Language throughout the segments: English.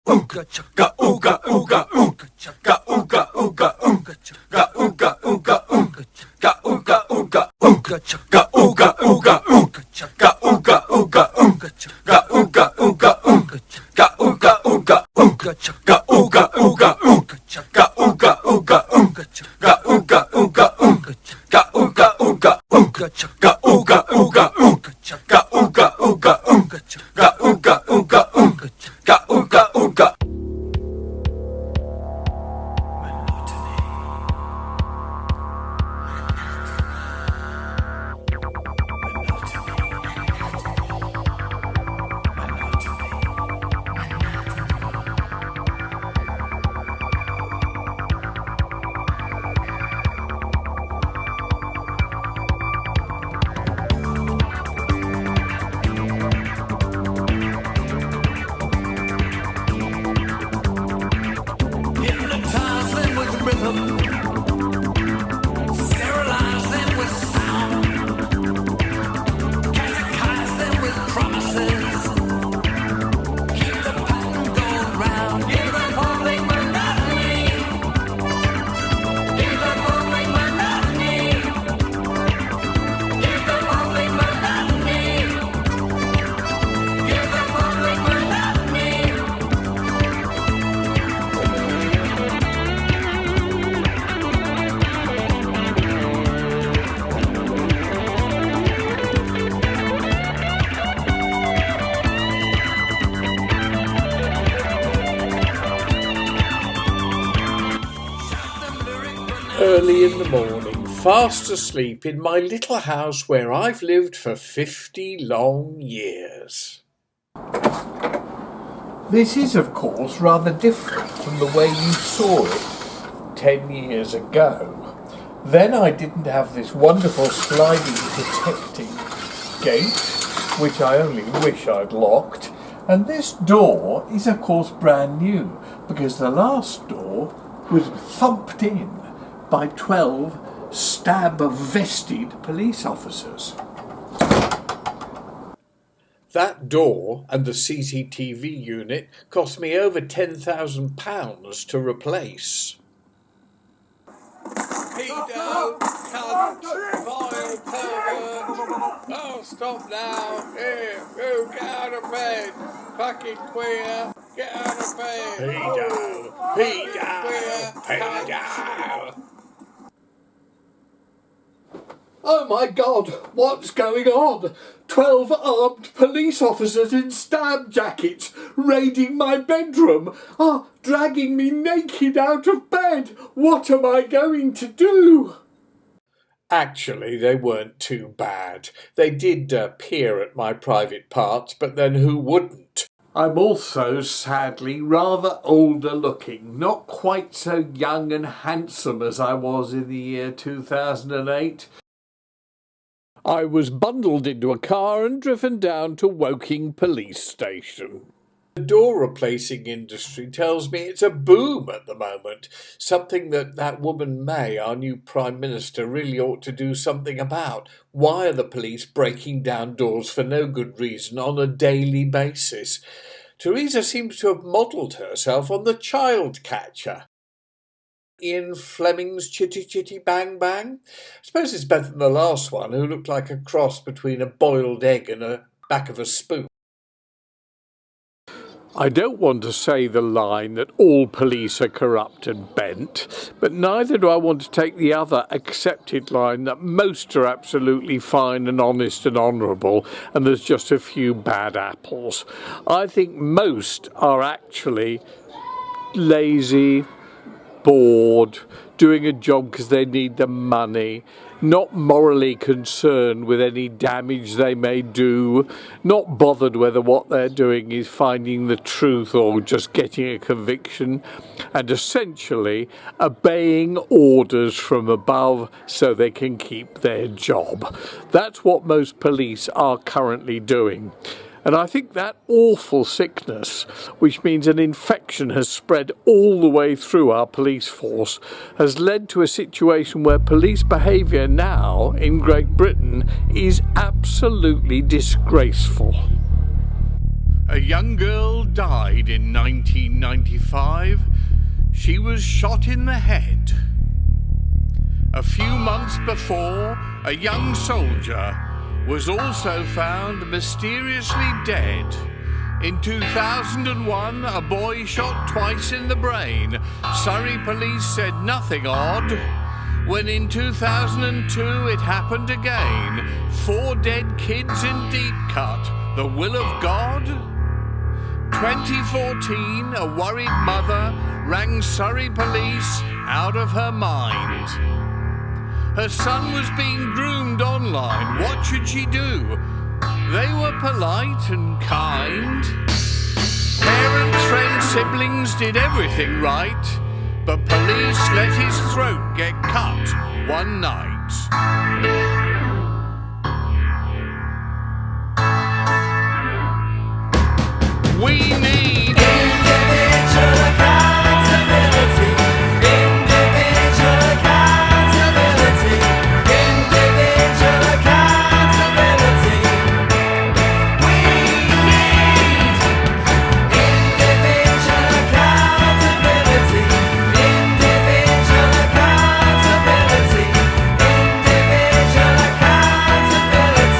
ooga chaka ooga ooga ooga chaka ooga ooga ooga chaka ooga ooga ooga chaka ooga ooga ooga chaka ooga ooga ooga chaka ooga ooga ooga chaka ooga ooga ooga chaka ooga ooga ooga chaka ooga ooga ooga chaka ooga ooga ooga chaka ooga ooga ooga chaka ooga ooga ooga chaka ooga ooga ooga chaka ooga ooga ooga chaka ooga ooga ooga chaka ooga ooga. Early in the morning, fast asleep in my little house where I've lived for 50 long years. This is, of course, rather different from the way you saw it 10 years ago. Then I didn't have this wonderful sliding protecting gate, which I only wish I'd locked, and this door is, of course, brand new, because the last door was thumped in by 12 stab-vested police officers. That door and the CCTV unit cost me over £10,000 to replace. Pedo, cunt, vile pervert. Oh, stop now. Here, you get out of bed. Fucking queer, get out of bed. Pedo. Oh my God, what's going on? 12 armed police officers in stab jackets raiding my bedroom, dragging me naked out of bed. What am I going to do? Actually, they weren't too bad. They did peer at my private parts, but then who wouldn't? I'm also, sadly, rather older looking, not quite so young and handsome as I was in the year 2008. I was bundled into a car and driven down to Woking Police Station. The door replacing industry tells me it's a boom at the moment, something that woman May, our new Prime Minister, really ought to do something about. Why are the police breaking down doors for no good reason on a daily basis? Theresa seems to have modelled herself on the child catcher. Ian Fleming's Chitty Chitty Bang Bang? I suppose it's better than the last one, who looked like a cross between a boiled egg and the back of a spoon. I don't want to say the line that all police are corrupt and bent, but neither do I want to take the other accepted line that most are absolutely fine and honest and honourable, and there's just a few bad apples. I think most are actually lazy, bored, doing a job because they need the money, not morally concerned with any damage they may do, not bothered whether what they're doing is finding the truth or just getting a conviction, and essentially obeying orders from above so they can keep their job. That's what most police are currently doing. And I think that awful sickness, which means an infection has spread all the way through our police force, has led to a situation where police behaviour now in Great Britain is absolutely disgraceful. A young girl died in 1995. She was shot in the head. A few months before, a young soldier was also found mysteriously dead. In 2001, a boy shot twice in the brain. Surrey police said nothing odd. When in 2002 it happened again. 4 dead kids in Deepcut. The will of God? 2014, a worried mother rang Surrey police out of her mind. Her son was being groomed online. What should she do? They were polite and kind. Parents, friends, siblings did everything right, but police let his throat get cut one night. We need individual accountability. Individual accountability. Individual accountability. We need individual accountability. Individual accountability. Individual accountability.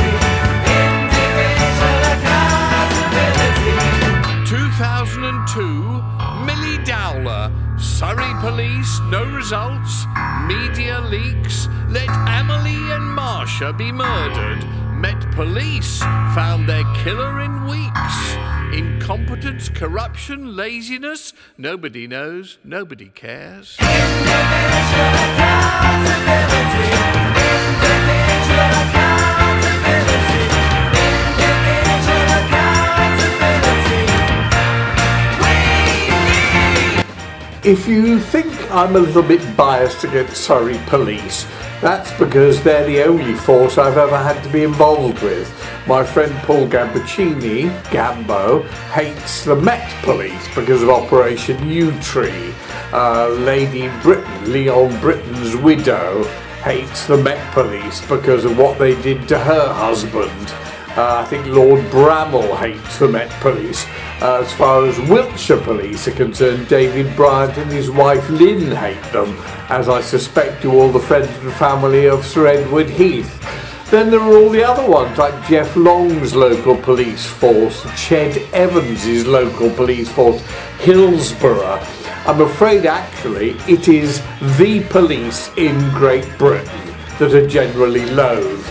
Individual accountability. 2002, Millie Dowler, Surrey police, no results, media leaks, let Amelie and Marsha be murdered, Met police, found their killer in weeks. Incompetence, corruption, laziness, nobody knows, nobody cares. Individual accountability. Individual accountability. Individual accountability. If you think I'm a little bit biased against Surrey police, that's because they're the only force I've ever had to be involved with. My friend Paul Gambaccini, Gambo, hates the Met police because of Operation U-Tree. Lady Britain, Leon Britton's widow, hates the Met police because of what they did to her husband. I think Lord Bramall hates the Met police. As far as Wiltshire police are concerned, David Bryant and his wife Lynn hate them, as I suspect do all the friends and family of Sir Edward Heath. Then there are all the other ones, like Jeff Long's local police force, Ched Evans's local police force, Hillsborough. I'm afraid actually it is the police in Great Britain that are generally loathed.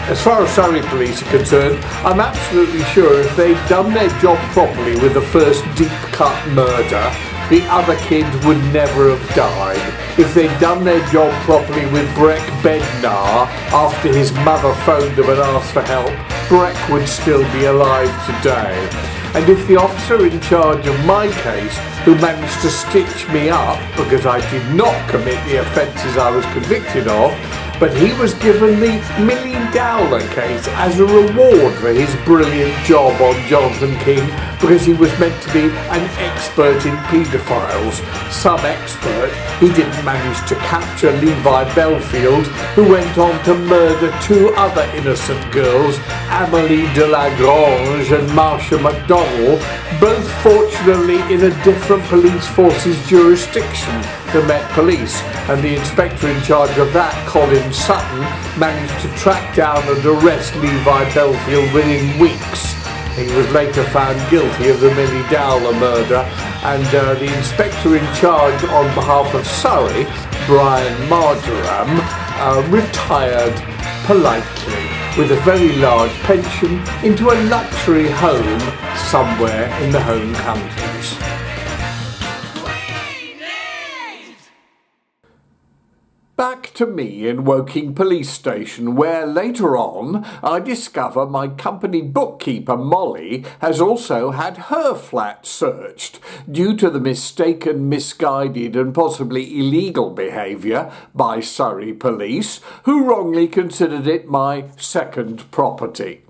As far as Surrey police are concerned, I'm absolutely sure if they'd done their job properly with the first deep-cut murder, the other kid would never have died. If they'd done their job properly with Breck Bednar after his mother phoned them and asked for help, Breck would still be alive today. And if the officer in charge of my case, who managed to stitch me up because I did not commit the offences I was convicted of, but he was given the Millie Dowler case as a reward for his brilliant job on Jonathan King because he was meant to be an expert in paedophiles. Some expert, he didn't manage to capture Levi Belfield, who went on to murder 2 other innocent girls, Amélie de Lagrange and Marsha McDonnell, both fortunately in a different police force's jurisdiction, the Met Police, and the inspector in charge of that, Colin Sutton, managed to track down and arrest Levi Belfield within weeks. He was later found guilty of the Millie Dowler murder, and the inspector in charge on behalf of Surrey, Brian Marjoram, retired politely with a very large pension into a luxury home somewhere in the home counties. Back to me in Woking Police Station, where later on I discover my company bookkeeper Molly has also had her flat searched due to the mistaken, misguided and possibly illegal behaviour by Surrey Police, who wrongly considered it my second property.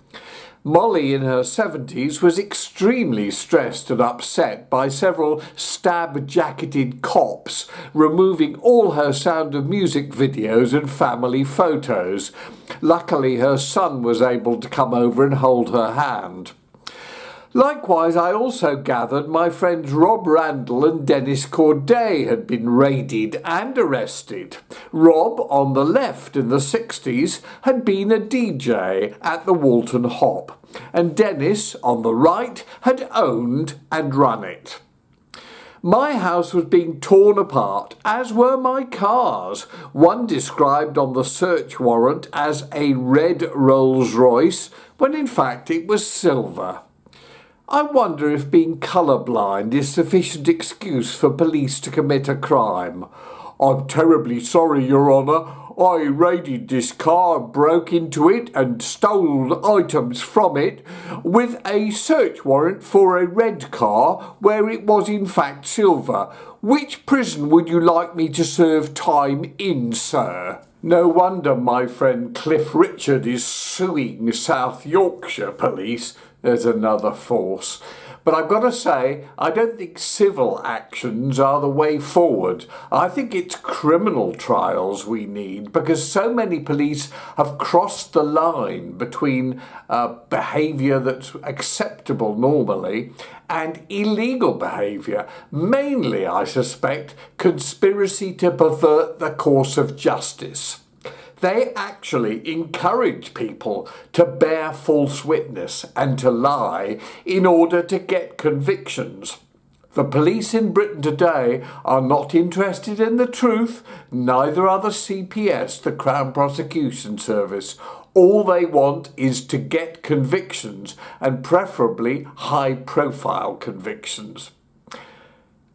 Molly, in her 70s, was extremely stressed and upset by several stab-jacketed cops removing all her Sound of Music videos and family photos. Luckily, her son was able to come over and hold her hand. Likewise, I also gathered my friends Rob Randall and Dennis Corday had been raided and arrested. Rob, on the left in the 60s, had been a DJ at the Walton Hop, and Dennis, on the right, had owned and run it. My house was being torn apart, as were my cars, one described on the search warrant as a red Rolls-Royce, when in fact it was silver. I wonder if being colourblind is sufficient excuse for police to commit a crime. I'm terribly sorry, Your Honour. I raided this car, broke into it and stole items from it with a search warrant for a red car where it was in fact silver. Which prison would you like me to serve time in, sir? No wonder my friend Cliff Richard is suing South Yorkshire Police. There's another force. But I've got to say, I don't think civil actions are the way forward. I think it's criminal trials we need, because so many police have crossed the line between behaviour that's acceptable normally and illegal behaviour. Mainly, I suspect, conspiracy to pervert the course of justice. They actually encourage people to bear false witness and to lie in order to get convictions. The police in Britain today are not interested in the truth, neither are the CPS, the Crown Prosecution Service. All they want is to get convictions, and preferably high-profile convictions.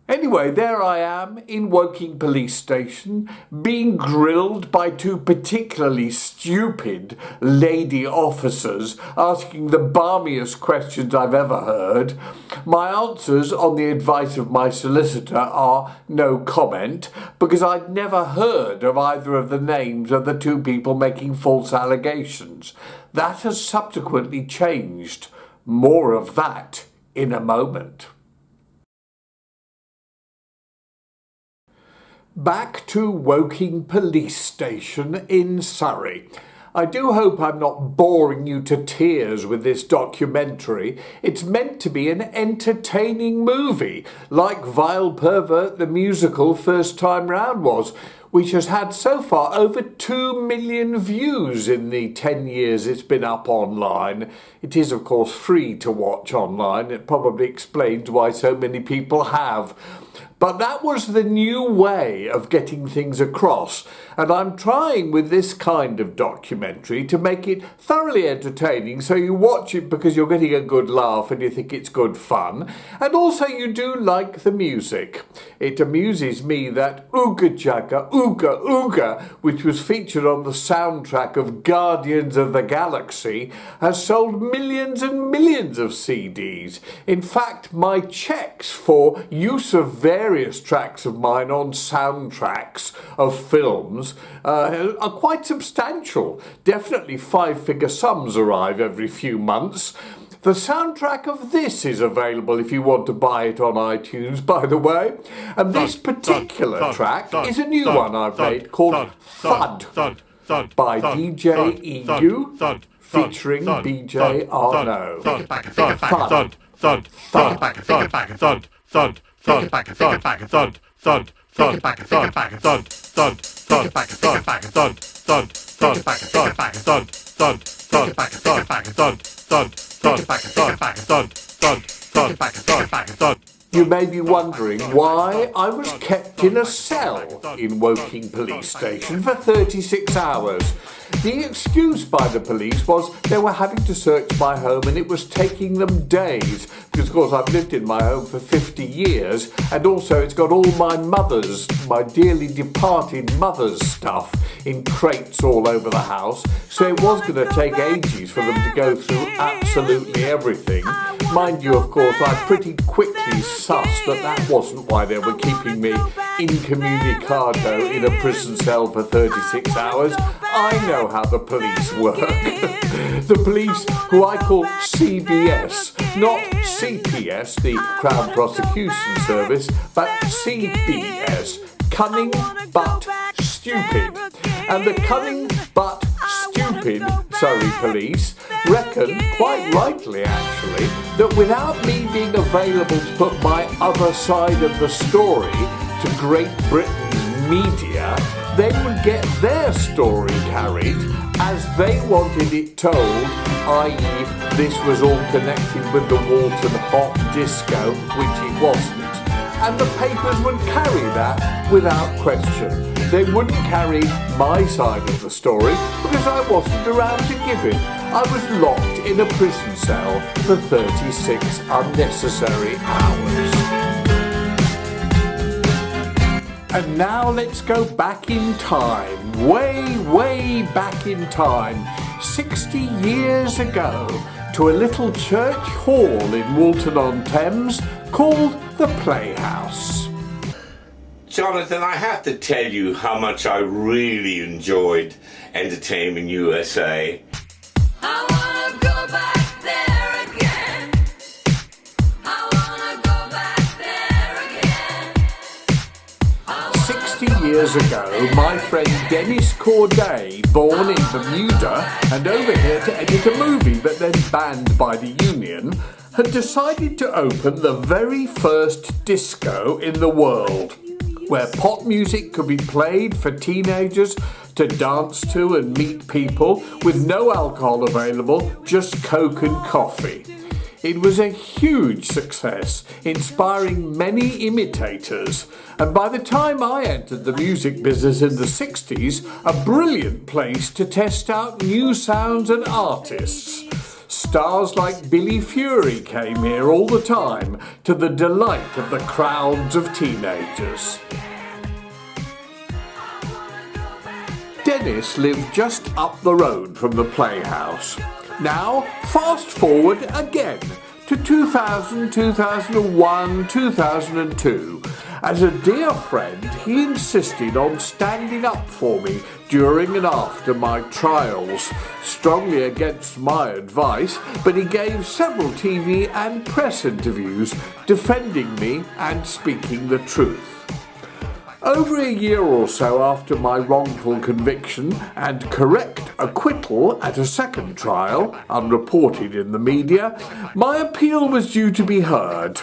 Anyway, there I am in Woking Police Station, being grilled by two particularly stupid lady officers asking the balmiest questions I've ever heard. My answers, on the advice of my solicitor, are no comment, because I'd never heard of either of the names of the two people making false allegations. That has subsequently changed. More of that in a moment. Back to Woking Police Station in Surrey. I do hope I'm not boring you to tears with this documentary. It's meant to be an entertaining movie, like Vile Pervert the musical first time round was, which has had so far over 2 million views in the 10 years it's been up online. It is, of course, free to watch online. It probably explains why so many people have. But that was the new way of getting things across, and I'm trying with this kind of documentary to make it thoroughly entertaining, so you watch it because you're getting a good laugh and you think it's good fun, and also you do like the music. It amuses me that Ooga Chaka Ooga Ooga, which was featured on the soundtrack of Guardians of the Galaxy, has sold millions and millions of CDs. In fact, my checks for use of various tracks of mine on soundtracks of films are quite substantial. Definitely 5-figure sums arrive every few months. The soundtrack of this is available if you want to buy it on iTunes, by the way. And this particular track is a new one I've made called Thud by DJ EU featuring BJ Arno. Thud. Thud. Thud. Thud. Thud, back, thud, back, thud, thud, thud, back, thud, back, thud, thud, thud, back, thud, back, thud, thud, thud, back, thud, back, thud, thud, thud, back, thud, back, thud, thud, thud, back, thud, back, thud, thud, thud, back, thud, back, thud. You may be wondering why I was kept in a cell in Woking Police Station for 36 hours. The excuse by the police was they were having to search my home and it was taking them days, because of course I've lived in my home for 50 years, and also it's got all my dearly departed mother's stuff in crates all over the house, so it was going to take ages for them to go through absolutely everything. Mind you, of course, I pretty quickly sussed that wasn't why they were keeping me incommunicado in a prison cell for 36 hours. I know how the police work. The police, who I call CBS, not CPS, the Crown Prosecution Service, but CBS, cunning but stupid. And the cunning but stupid Surrey police reckon, quite rightly actually, that without me being available to put my other side of the story to Great Britain's media, they would get their story carried as they wanted it told, i.e. this was all connected with the Walton Hot Disco, which it wasn't. And the papers would carry that without question. They wouldn't carry my side of the story because I wasn't around to give it. I was locked in a prison cell for 36 unnecessary hours. And now let's go back in time, way back in time, 60 years ago, to a little church hall in Walton-on-Thames called the Playhouse. Jonathan, I have to tell you how much I really enjoyed Entertainment USA. I wanna go back there again. I wanna go back there again. 60 years ago, my friend Dennis Corday, born in Bermuda and over here to edit a movie but then banned by the union, had decided to open the very first disco in the world, where pop music could be played for teenagers to dance to and meet people, with no alcohol available, just Coke and coffee. It was a huge success, inspiring many imitators, and by the time I entered the music business in the 60s, a brilliant place to test out new sounds and artists. Stars like Billy Fury came here all the time, to the delight of the crowds of teenagers. Dennis lived just up the road from the Playhouse. Now, fast forward again to 2000, 2001, 2002. As a dear friend, he insisted on standing up for me during and after my trials, strongly against my advice, but he gave several TV and press interviews defending me and speaking the truth. Over a year or so after my wrongful conviction and correct acquittal at a second trial, unreported in the media, my appeal was due to be heard.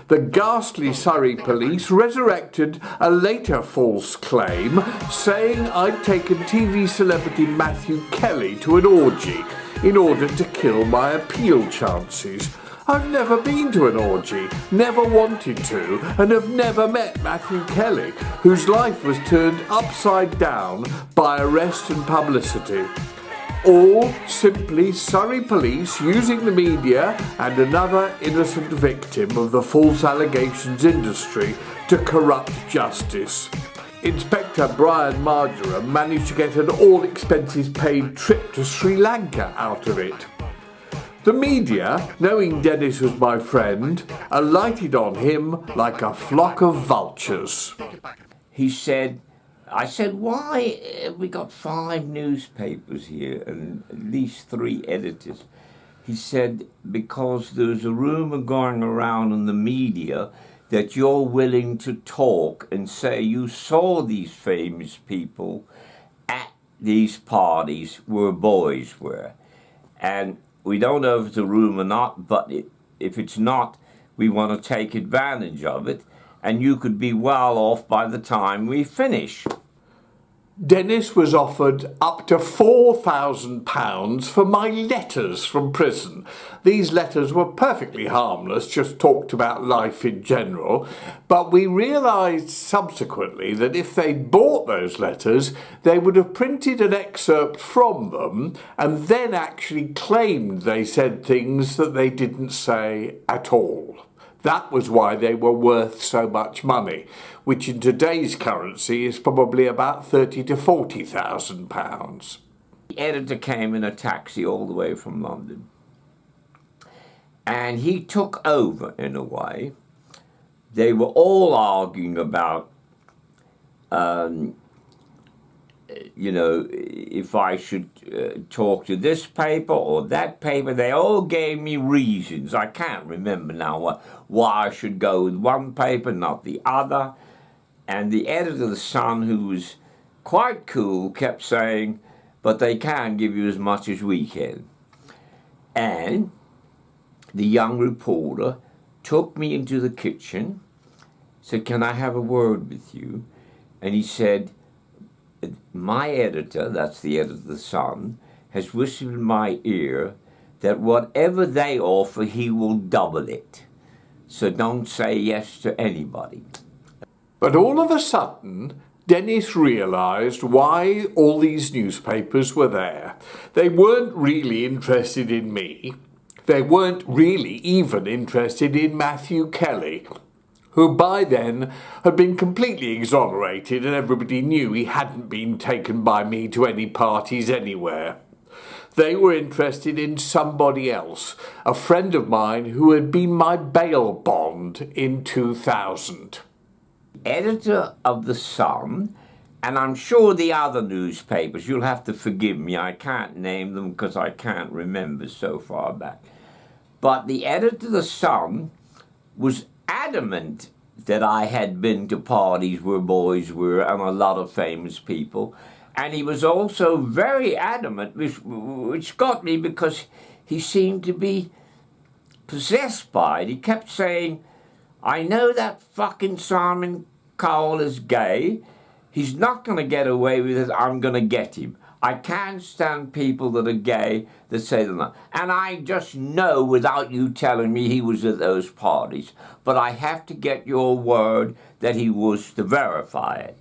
The ghastly Surrey police resurrected a later false claim, saying I'd taken TV celebrity Matthew Kelly to an orgy in order to kill my appeal chances. I've never been to an orgy, never wanted to, and have never met Matthew Kelly, whose life was turned upside down by arrest and publicity. All simply Surrey police using the media and another innocent victim of the false allegations industry to corrupt justice. Inspector Brian Marjoram managed to get an all-expenses-paid trip to Sri Lanka out of it. The media, knowing Dennis was my friend, alighted on him like a flock of vultures. I said, why have we got 5 newspapers here and at least 3 editors? He said, because there's a rumour going around in the media that you're willing to talk and say you saw these famous people at these parties where boys were. And we don't know if it's a rumour or not, but if it's not, we want to take advantage of it, and you could be well off by the time we finish. Dennis was offered up to £4,000 for my letters from prison. These letters were perfectly harmless, just talked about life in general, but we realised subsequently that if they'd bought those letters, they would have printed an excerpt from them and then actually claimed they said things that they didn't say at all. That was why they were worth so much money, which in today's currency is probably about £30,000 to £40,000. The editor came in a taxi all the way from London, and he took over in a way. They were all arguing about you know, if I should talk to this paper or that paper. They all gave me reasons. I can't remember now why I should go with one paper, not the other. And the editor of The Sun, who was quite cool, kept saying, but they can't give you as much as we can. And the young reporter took me into the kitchen, said, can I have a word with you? And he said, my editor, that's the editor of The Sun, has whispered in my ear that whatever they offer, he will double it. So don't say yes to anybody. But all of a sudden, Dennis realised why all these newspapers were there. They weren't really interested in me. They weren't really even interested in Matthew Kelly, who by then had been completely exonerated and everybody knew he hadn't been taken by me to any parties anywhere. They were interested in somebody else, a friend of mine who had been my bail bond in 2000. Editor of The Sun, and I'm sure the other newspapers, you'll have to forgive me, I can't name them because I can't remember so far back. But the editor of The Sun was adamant that I had been to parties where boys were and a lot of famous people. And he was also very adamant, which got me because he seemed to be possessed by it. He kept saying, I know that fucking Simon Cowell is gay. He's not going to get away with it. I'm going to get him. I can't stand people that are gay that say they're not. And I just know without you telling me he was at those parties. But I have to get your word that he was to verify it.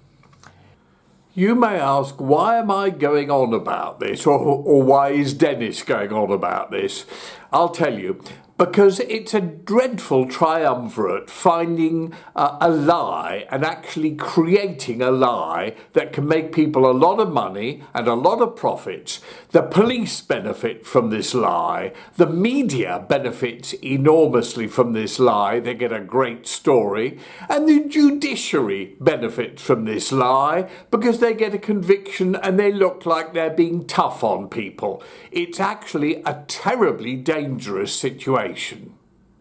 You may ask, why am I going on about this? Or why is Dennis going on about this? I'll tell you. Because it's a dreadful triumvirate finding a lie and actually creating a lie that can make people a lot of money and a lot of profits. The police benefit from this lie. The media benefits enormously from this lie. They get a great story. And the judiciary benefits from this lie because they get a conviction and they look like they're being tough on people. It's actually a terribly dangerous situation.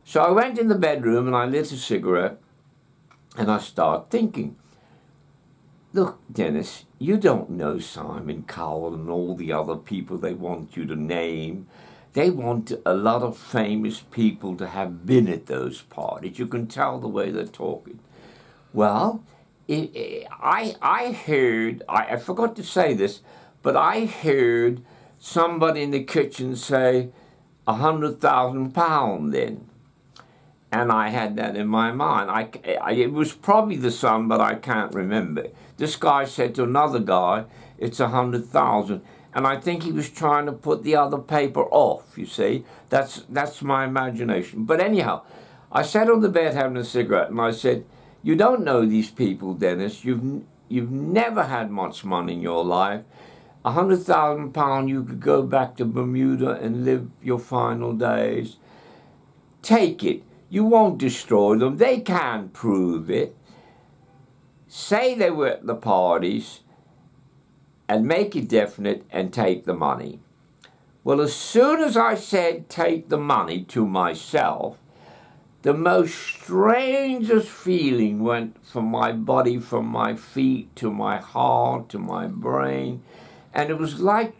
So I went in the bedroom and I lit a cigarette and I started thinking, look, Dennis, you don't know Simon Cowell and all the other people they want you to name. They want a lot of famous people to have been at those parties. You can tell the way they're talking. Well, I heard, I forgot to say this, but I heard somebody in the kitchen say, £100,000 then. And I had that in my mind. It was probably The Sun, but I can't remember. This guy said to another guy, it's 100,000. And I think he was trying to put the other paper off, you see. That's my imagination. But anyhow, I sat on the bed having a cigarette and I said, you don't know these people, Dennis. You've never had much money in your life. £100,000, you could go back to Bermuda and live your final days. Take it. You won't destroy them. They can't prove it. Say they were at the parties and make it definite and take the money. Well, as soon as I said take the money to myself, the most strangest feeling went from my body, from my feet to my heart to my brain. And it was like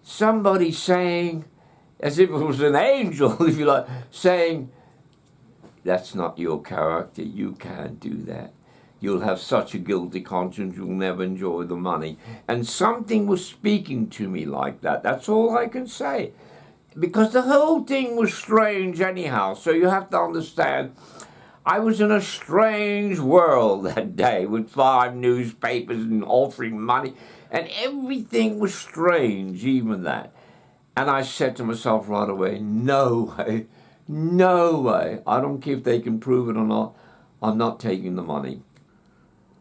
somebody saying, as if it was an angel, if you like, saying, that's not your character, you can't do that. You'll have such a guilty conscience, you'll never enjoy the money. And something was speaking to me like that. That's all I can say. Because the whole thing was strange anyhow. So you have to understand, I was in a strange world that day with 5 newspapers and offering money. And everything was strange, even that. And I said to myself right away, no way, no way. I don't care if they can prove it or not. I'm not taking the money.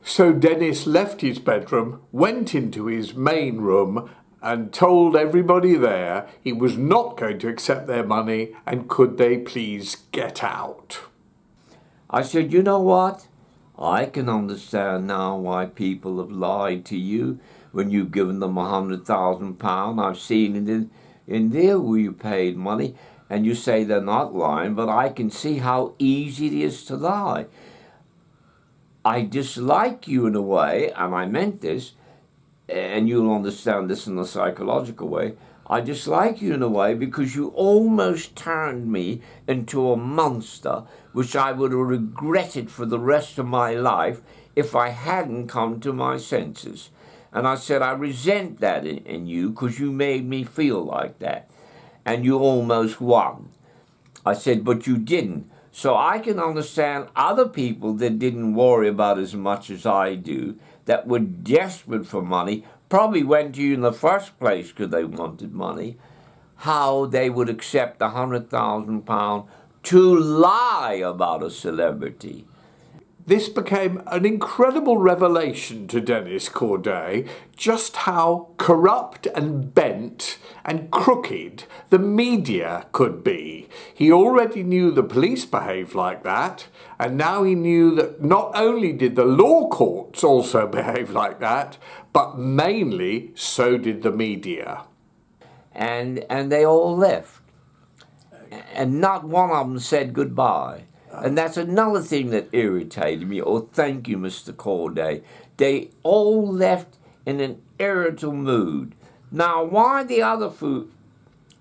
So Dennis left his bedroom, went into his main room and told everybody there he was not going to accept their money and could they please get out. I said, you know what? I can understand now why people have lied to you when you've given them £100,000. I've seen it in there where you paid money and you say they're not lying, but I can see how easy it is to lie. I dislike you in a way, and I meant this, and you'll understand this in a psychological way. I dislike you in a way because you almost turned me into a monster, which I would have regretted for the rest of my life if I hadn't come to my senses. And I said, I resent that in you because you made me feel like that. And you almost won. I said, but you didn't. So I can understand other people that didn't worry about as much as I do, that were desperate for money, probably went to you in the first place because they wanted money, how they would accept £100,000 to lie about a celebrity. This became an incredible revelation to Dennis Corday, just how corrupt and bent and crooked the media could be. He already knew the police behaved like that, and now he knew that not only did the law courts also behave like that, but mainly so did the media. And they all left. And not one of them said goodbye. And that's another thing that irritated me. Oh, thank you, Mr. Corday. They all left in an irritable mood. Now, why the other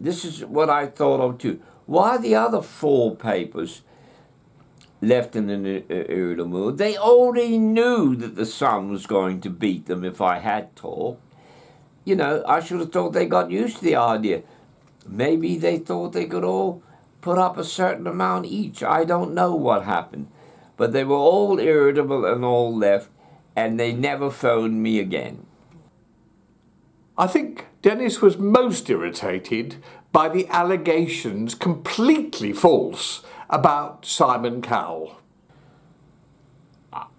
this is what I thought of too. Why the other 4 papers left in an irritable mood? They already knew that the Sun was going to beat them if I had talked. You know, I should have thought they got used to the idea. Maybe they thought they could all put up a certain amount each. I don't know what happened. But they were all irritable and all left, and they never phoned me again. I think Dennis was most irritated by the allegations, completely false, about Simon Cowell.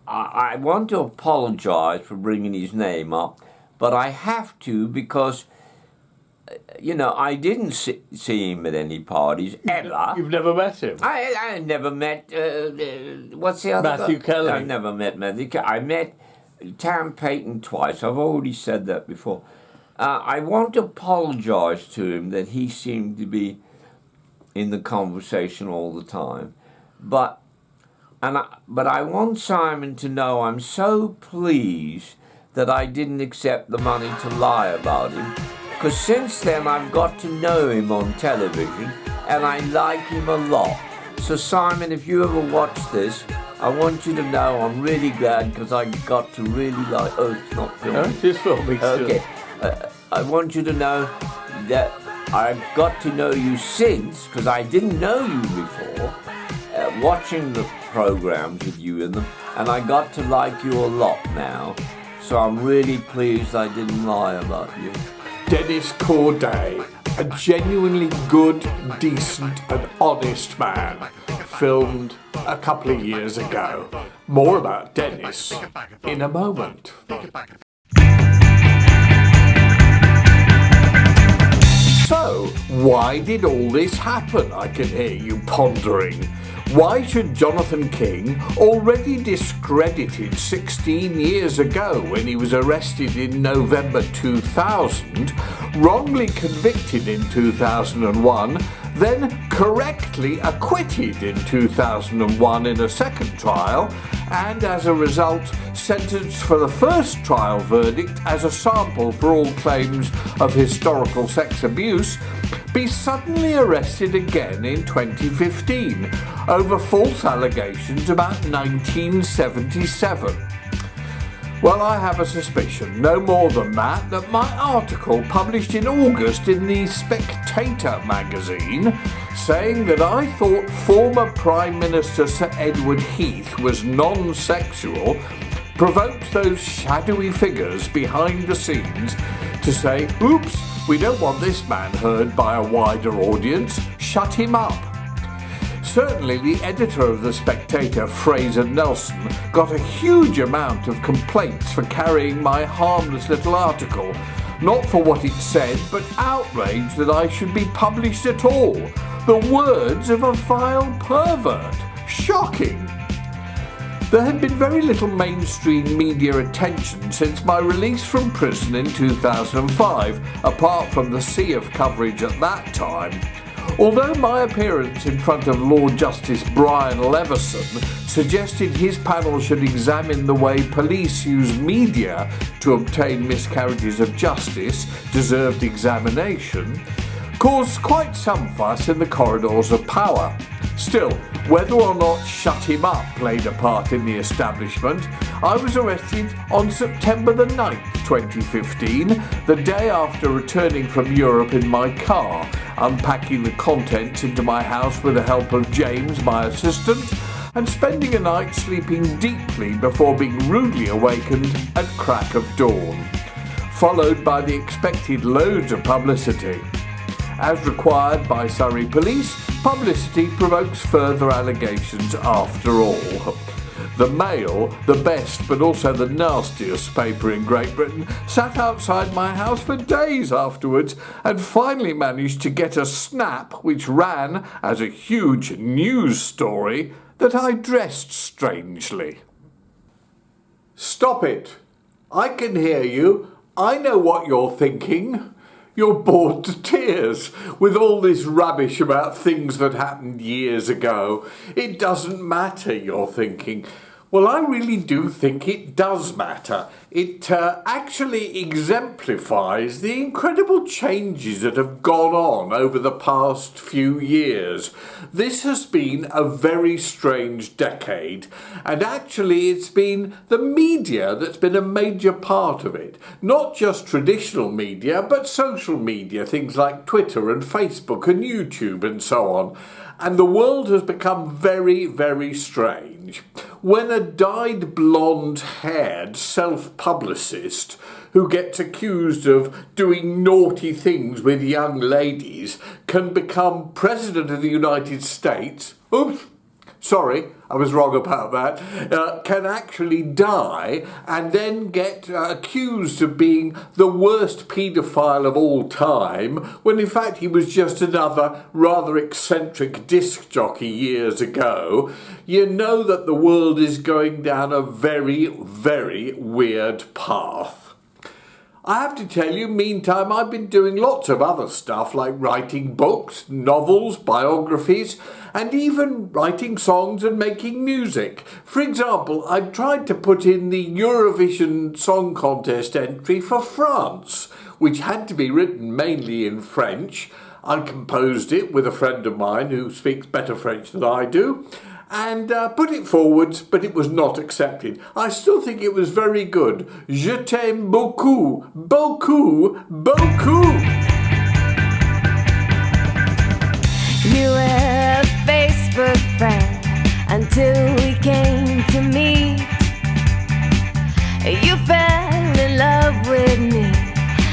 I want to apologise for bringing his name up, but I have to because, you know, I didn't see him at any parties, ever. You've never met him? I never met, what's the other Matthew guy? Kelly. I never met Matthew Kelly. I met Tam Payton twice. I've already said that before. I want to apologise to him that he seemed to be in the conversation all the time. But I want Simon to know I'm so pleased that I didn't accept the money to lie about him. Because since then I've got to know him on television and I like him a lot. So Simon, if you ever watch this, I want you to know I'm really glad because I got to really like... Oh, it's not filming. No, it's filming still. Okay. I want you to know that I've got to know you since, because I didn't know you before, watching the programs with you in them, and I got to like you a lot now. So I'm really pleased I didn't lie about you. Dennis Corday, a genuinely good, decent and honest man, filmed a couple of years ago. More about Dennis in a moment. So, why did all this happen? I can hear you pondering. Why should Jonathan King, already discredited 16 years ago when he was arrested in November 2000, wrongly convicted in 2001, then correctly acquitted in 2001 in a second trial, and as a result sentenced for the first trial verdict as a sample for all claims of historical sex abuse, be suddenly arrested again in 2015 over false allegations about 1977. Well, I have a suspicion, no more than that my article published in August in the Spectator magazine, saying that I thought former Prime Minister Sir Edward Heath was non-sexual, provoked those shadowy figures behind the scenes to say, oops, we don't want this man heard by a wider audience, shut him up. Certainly the editor of The Spectator, Fraser Nelson, got a huge amount of complaints for carrying my harmless little article, not for what it said, but outrage that I should be published at all. The words of a vile pervert. Shocking. There had been very little mainstream media attention since my release from prison in 2005, apart from the sea of coverage at that time. Although my appearance in front of Lord Justice Brian Leveson suggested his panel should examine the way police use media to obtain miscarriages of justice, deserved examination, caused quite some fuss in the corridors of power. Still, whether or not shut him up played a part in the establishment, I was arrested on September the 9th, 2015, the day after returning from Europe in my car, unpacking the contents into my house with the help of James, my assistant, and spending a night sleeping deeply before being rudely awakened at crack of dawn, followed by the expected loads of publicity. As required by Surrey Police, publicity provokes further allegations after all. The Mail, the best but also the nastiest paper in Great Britain, sat outside my house for days afterwards and finally managed to get a snap which ran as a huge news story that I dressed strangely. Stop it! I can hear you. I know what you're thinking. You're bored to tears with all this rubbish about things that happened years ago. It doesn't matter, you're thinking. Well, I really do think it does matter. It actually exemplifies the incredible changes that have gone on over the past few years. This has been a very strange decade, and actually it's been the media that's been a major part of it. Not just traditional media, but social media, things like Twitter and Facebook and YouTube and so on. And the world has become very, very strange. When a dyed blonde-haired self-publicist who gets accused of doing naughty things with young ladies can become President of the United States, sorry, I was wrong about that, can actually die and then get accused of being the worst paedophile of all time, when in fact he was just another rather eccentric disc jockey years ago, you know that the world is going down a very, very weird path. I have to tell you, meantime, I've been doing lots of other stuff like writing books, novels, biographies, and even writing songs and making music. For example, I tried to put in the Eurovision Song Contest entry for France, which had to be written mainly in French. I composed it with a friend of mine who speaks better French than I do, and put it forwards, but it was not accepted. I still think it was very good. Je t'aime beaucoup, beaucoup, beaucoup. You were a Facebook friend until we came to meet. You fell in love with me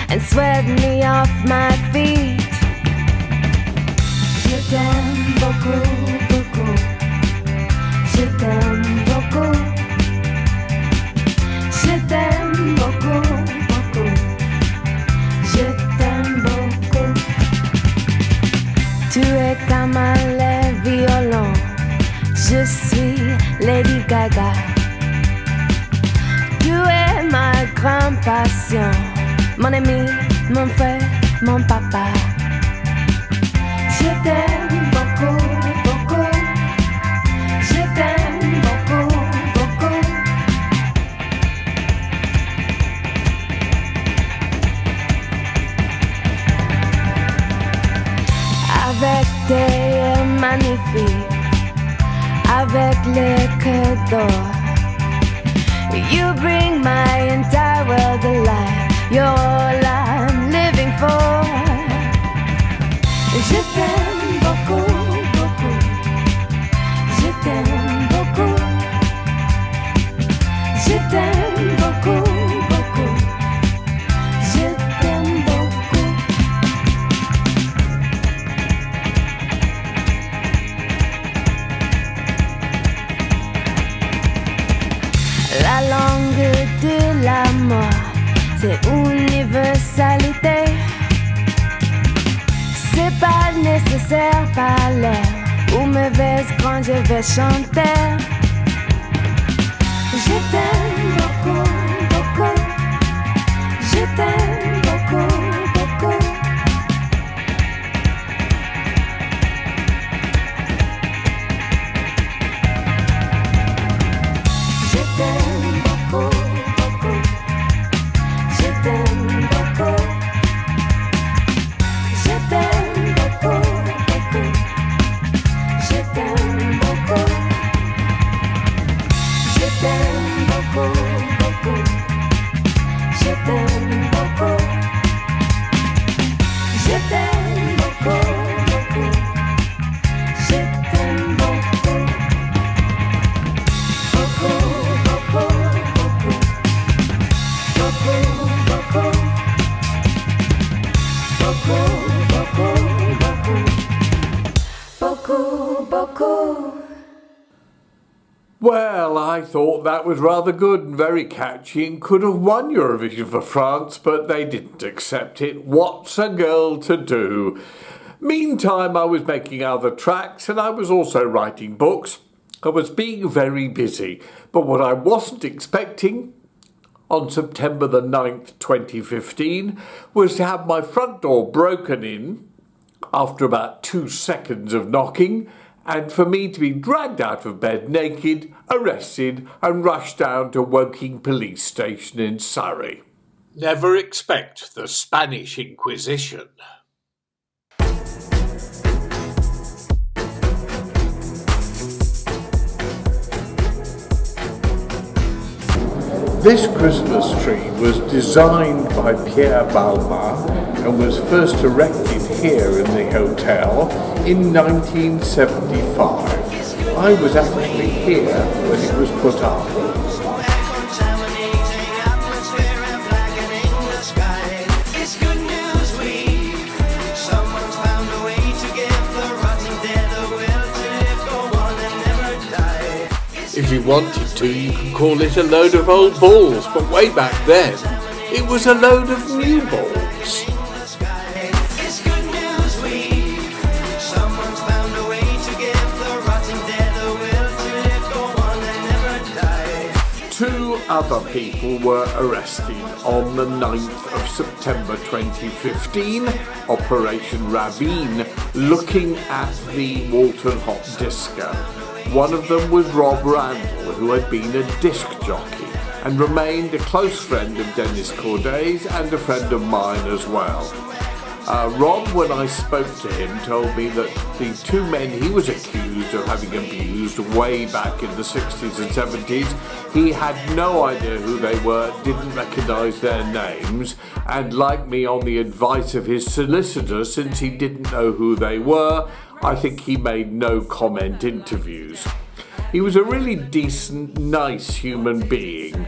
and swept me off my feet. Je t'aime beaucoup, beaucoup. Je t'aime beaucoup. Je t'aime beaucoup, beaucoup. Je t'aime beaucoup. Tu es comme un violon. Je suis Lady Gaga. Tu es ma grande passion. Mon ami, mon frère, mon papa. Je t'aime beaucoup, beaucoup. Je t'aime beaucoup, beaucoup. Avec tes yeux magnifiques, avec les cœurs d'or, you bring my entire world alive. You're all I'm living for. Je t'aime beaucoup, beaucoup. Je t'aime beaucoup. Je t'aime beaucoup, beaucoup. Je t'aime beaucoup. La langue de l'amour, c'est universalité. C'est pas nécessaire parler ou mauvaise quand je vais chanter. Beaucoup, beaucoup. Well, I thought that was rather good and very catchy and could have won Eurovision for France, but they didn't accept it. What's a girl to do? Meantime, I was making other tracks and I was also writing books. I was being very busy, but what I wasn't expecting on September the 9th, 2015, was to have my front door broken in after about 2 seconds of knocking, and for me to be dragged out of bed naked, arrested and rushed down to Woking police station in Surrey. Never expect the Spanish Inquisition. This Christmas tree was designed by Pierre Balmain and was first erected here in the hotel in 1975. I was actually here when it was put up. If you wanted to, you could call it a load of old balls, but way back then, it was a load of new balls. Two other people were arrested on the 9th of September 2015, Operation Ravine, looking at the Walton Hop Disco. One of them was Rob Randall, who had been a disc jockey and remained a close friend of Dennis Corday's and a friend of mine as well. Rob, when I spoke to him, told me that the two men he was accused of having abused way back in the 60s and 70s, he had no idea who they were, didn't recognise their names, and like me, on the advice of his solicitor, since he didn't know who they were, I think he made no comment interviews. He was a really decent, nice human being.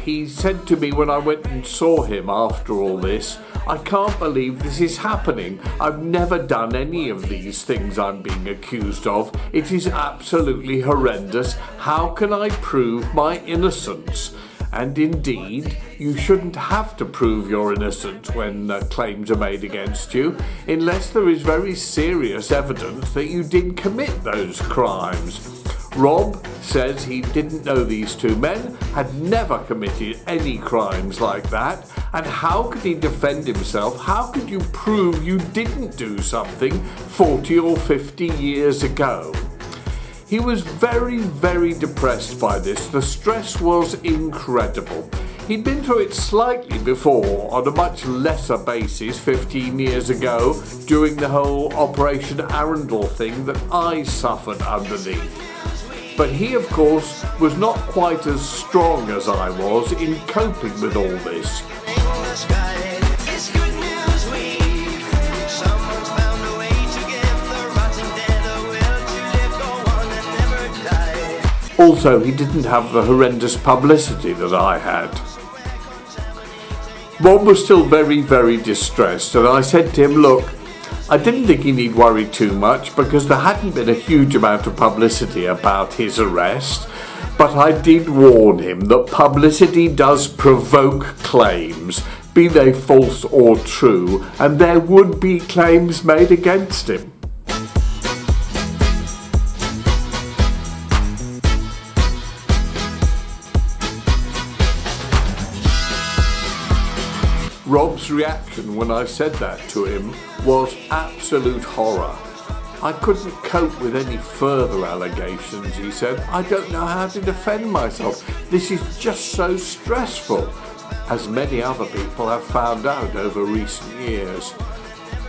He said to me when I went and saw him after all this, "I can't believe this is happening. I've never done any of these things I'm being accused of. It is absolutely horrendous. How can I prove my innocence?" And indeed, you shouldn't have to prove your innocence when claims are made against you, unless there is very serious evidence that you did commit those crimes. Rob says he didn't know these two men, had never committed any crimes like that, and how could he defend himself? How could you prove you didn't do something 40 or 50 years ago? He was very, very depressed by this. The stress was incredible. He'd been through it slightly before on a much lesser basis 15 years ago during the whole Operation Arundel thing that I suffered underneath. But he, of course, was not quite as strong as I was in coping with all this. Also, he didn't have the horrendous publicity that I had. Rob was still very, very distressed, and I said to him, look, I didn't think he need worry too much because there hadn't been a huge amount of publicity about his arrest, but I did warn him that publicity does provoke claims, be they false or true, and there would be claims made against him. Rob's reaction when I said that to him was absolute horror. I couldn't cope with any further allegations, he said. I don't know how to defend myself. This is just so stressful, as many other people have found out over recent years.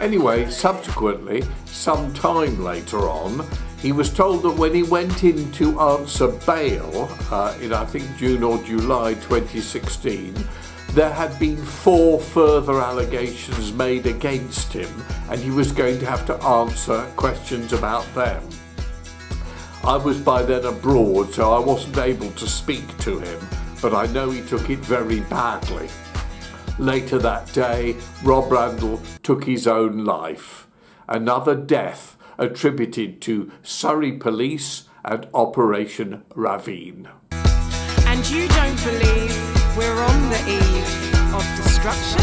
Anyway, subsequently, some time later on, he was told that when he went in to answer bail in I think June or July 2016, there had been 4 further allegations made against him, and he was going to have to answer questions about them. I was by then abroad, so I wasn't able to speak to him, but I know he took it very badly. Later that day, Rob Randall took his own life. Another death attributed to Surrey Police and Operation Ravine. And you don't believe we're on the eve of destruction?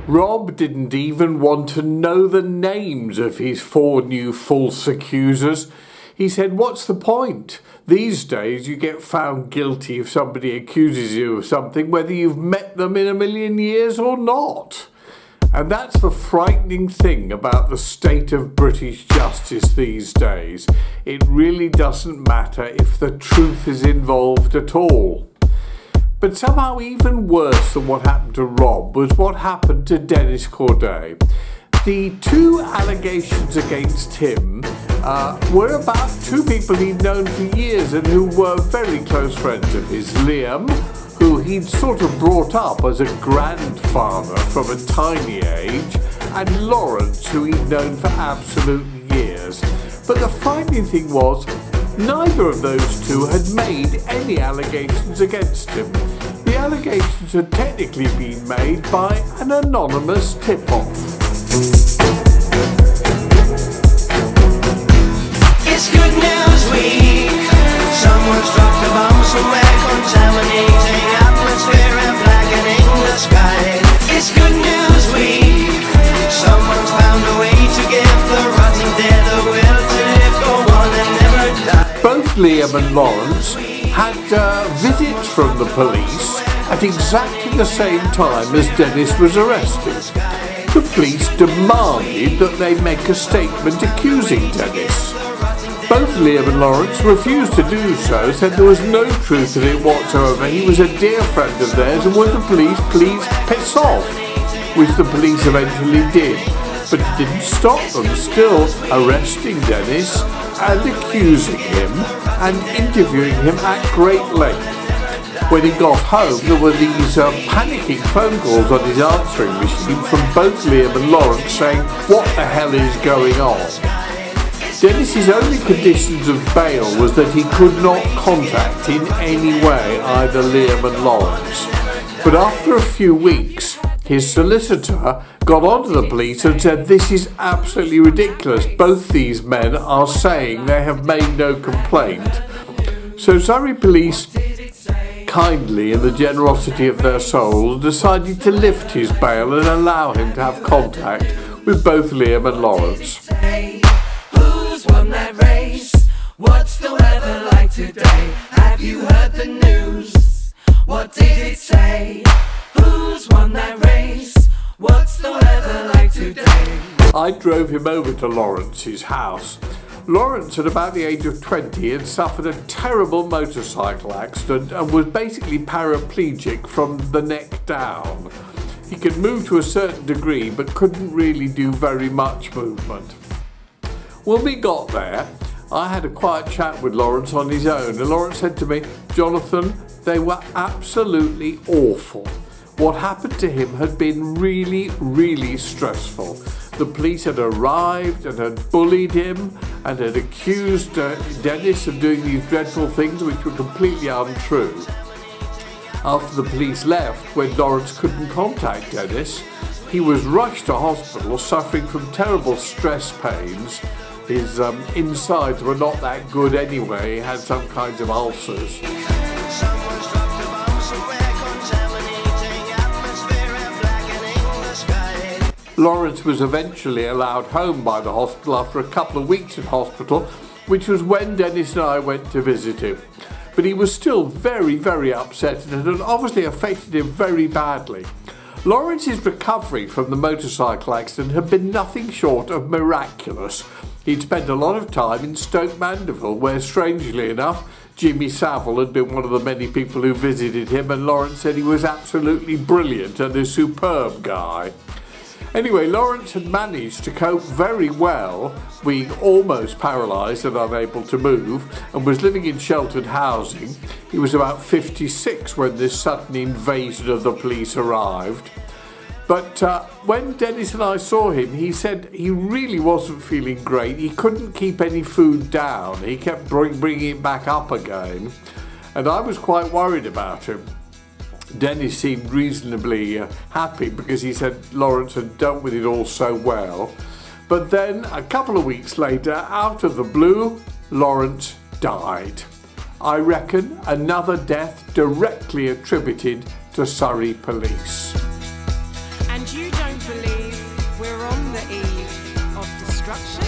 Rob didn't even want to know the names of his 4 new false accusers. He said, "What's the point? These days you get found guilty if somebody accuses you of something, whether you've met them in a million years or not." And that's the frightening thing about the state of British justice these days. It really doesn't matter if the truth is involved at all. But somehow even worse than what happened to Rob was what happened to Dennis Corday. The 2 allegations against him were about 2 people he'd known for years and who were very close friends of his. Liam, who he'd sort of brought up as a grandfather from a tiny age, and Lawrence, who he'd known for absolute years. But the frightening thing was, neither of those 2 had made any allegations against him. The allegations had technically been made by an anonymous tip-off. It's Good News Week. Someone's dropped a bomb somewhere, contaminating atmosphere and blackening the sky. It's Good News Week. Someone's found a way to give the rotting dead the will to live, go on and never die. Both Liam and Lawrence had visits from the police at exactly the same time as Dennis was arrested. The police demanded that they make a statement accusing Dennis. Both Liam and Lawrence refused to do so, said there was no truth in it whatsoever. He was a dear friend of theirs and would the police please piss off, which the police eventually did. But it didn't stop them still arresting Dennis and accusing him and interviewing him at great length. When he got home, there were these panicking phone calls on his answering machine from both Liam and Lawrence saying, "What the hell is going on?" Dennis's only conditions of bail was that he could not contact in any way either Liam and Lawrence. But after a few weeks, his solicitor got onto the police and said, "This is absolutely ridiculous. Both these men are saying they have made no complaint." So Surrey Police, kindly in the generosity of their souls, decided to lift his bail and allow him to have contact with both Liam and Lawrence. Who's won that race? What's the weather like today? Have you heard the news? What did it say? Who's won that race? What's the weather like today? I drove him over to Lawrence's house. Lawrence, at about the age of 20, had suffered a terrible motorcycle accident and was basically paraplegic from the neck down. He could move to a certain degree but couldn't really do very much movement. When we got there, I had a quiet chat with Lawrence on his own, and Lawrence said to me, "Jonathan, they were absolutely awful. What happened to him had been really, really stressful. The police had arrived and had bullied him and had accused Dennis of doing these dreadful things which were completely untrue." After the police left, when Lawrence couldn't contact Dennis, he was rushed to hospital suffering from terrible stress pains. His insides were not that good anyway. He had some kinds of ulcers. Someone's dropped a bomb somewhere, contaminating atmosphere and blackening the sky. Lawrence was eventually allowed home by the hospital after a couple of weeks in hospital, which was when Dennis and I went to visit him. But he was still very, very upset, and it had obviously affected him very badly. Lawrence's recovery from the motorcycle accident had been nothing short of miraculous. He'd spent a lot of time in Stoke Mandeville, where, strangely enough, Jimmy Savile had been one of the many people who visited him, and Lawrence said he was absolutely brilliant and a superb guy. Anyway, Lawrence had managed to cope very well, being almost paralysed and unable to move, and was living in sheltered housing. He was about 56 when this sudden invasion of the police arrived. But when Dennis and I saw him, he said he really wasn't feeling great. He couldn't keep any food down. He kept bringing it back up again. And I was quite worried about him. Dennis seemed reasonably happy because he said Lawrence had dealt with it all so well. But then, a couple of weeks later, out of the blue, Lawrence died. I reckon another death directly attributed to Surrey police. And you don't believe we're on the eve of destruction?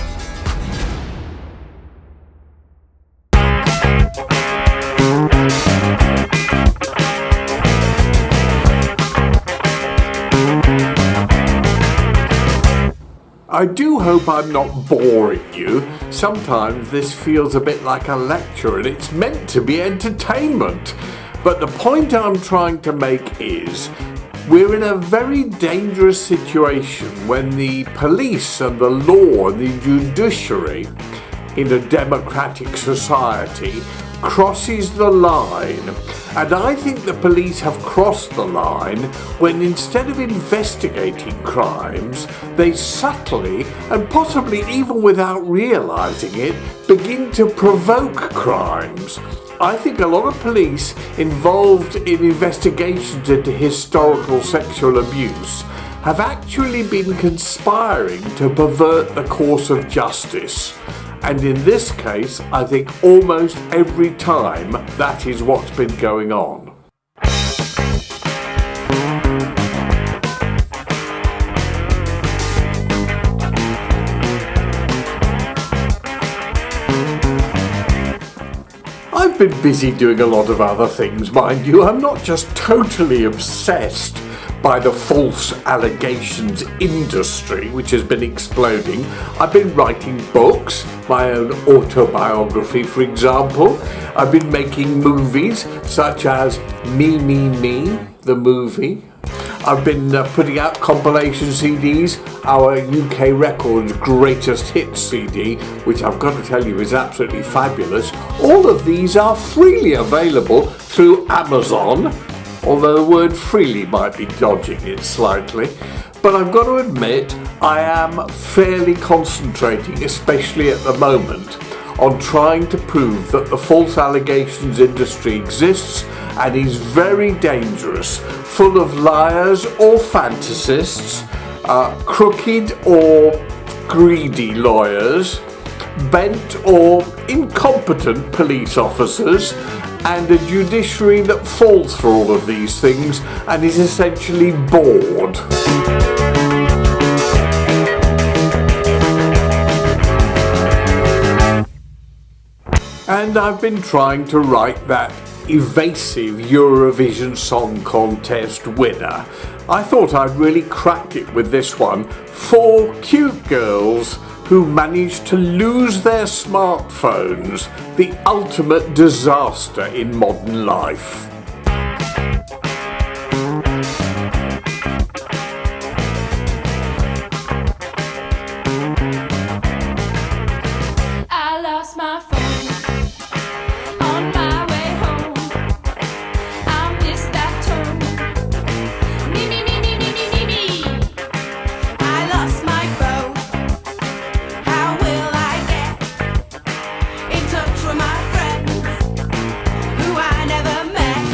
I do hope I'm not boring you. Sometimes this feels a bit like a lecture and it's meant to be entertainment. But the point I'm trying to make is we're in a very dangerous situation when the police and the law and the judiciary in a democratic society crosses the line. And I think the police have crossed the line when instead of investigating crimes, they subtly, and possibly even without realising it, begin to provoke crimes. I think a lot of police involved in investigations into historical sexual abuse have actually been conspiring to pervert the course of justice. And in this case, I think almost every time that is what's been going on. I've been busy doing a lot of other things, mind you. I'm not just totally obsessed by the false allegations industry, which has been exploding. I've been writing books, my own autobiography, for example. I've been making movies, such as Me, Me, Me, the movie. I've been putting out compilation CDs, our UK Records Greatest Hits CD, which I've got to tell you is absolutely fabulous. All of these are freely available through Amazon, although the word freely might be dodging it slightly. But I've got to admit, I am fairly concentrating, especially at the moment, on trying to prove that the false allegations industry exists and is very dangerous, full of liars or fantasists, crooked or greedy lawyers, bent or incompetent police officers, and a judiciary that falls for all of these things and is essentially bored. And I've been trying to write that evasive Eurovision Song Contest winner. I thought I'd really cracked it with this one. 4 cute girls who managed to lose their smartphones, the ultimate disaster in modern life. I lost my phone on my way home. I missed that tone. Me, me, me, me, me, me, me, me. I lost my phone. How will I get in touch with my friends who I never met?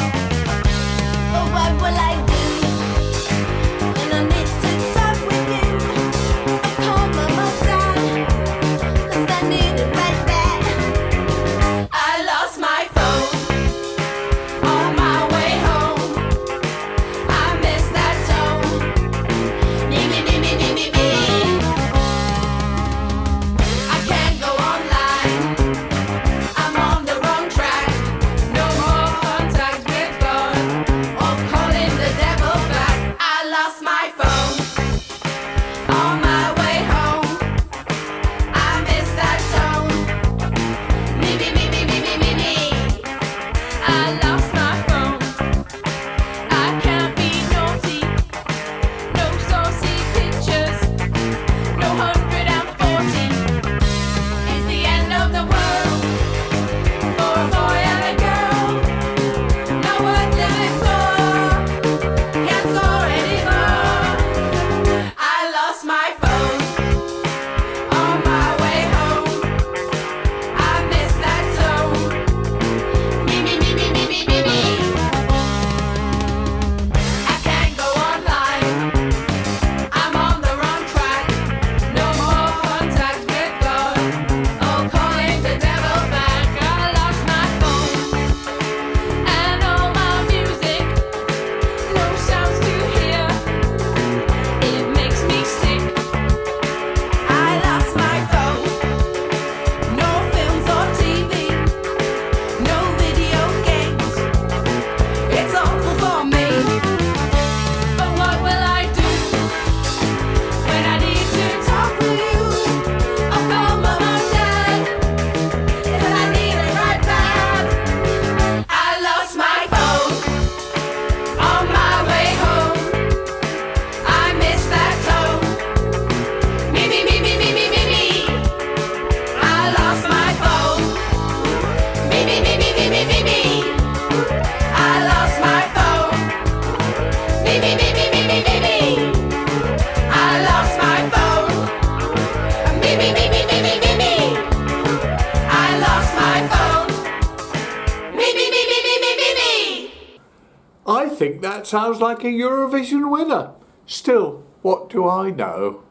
That sounds like a Eurovision winner. Still, what do I know?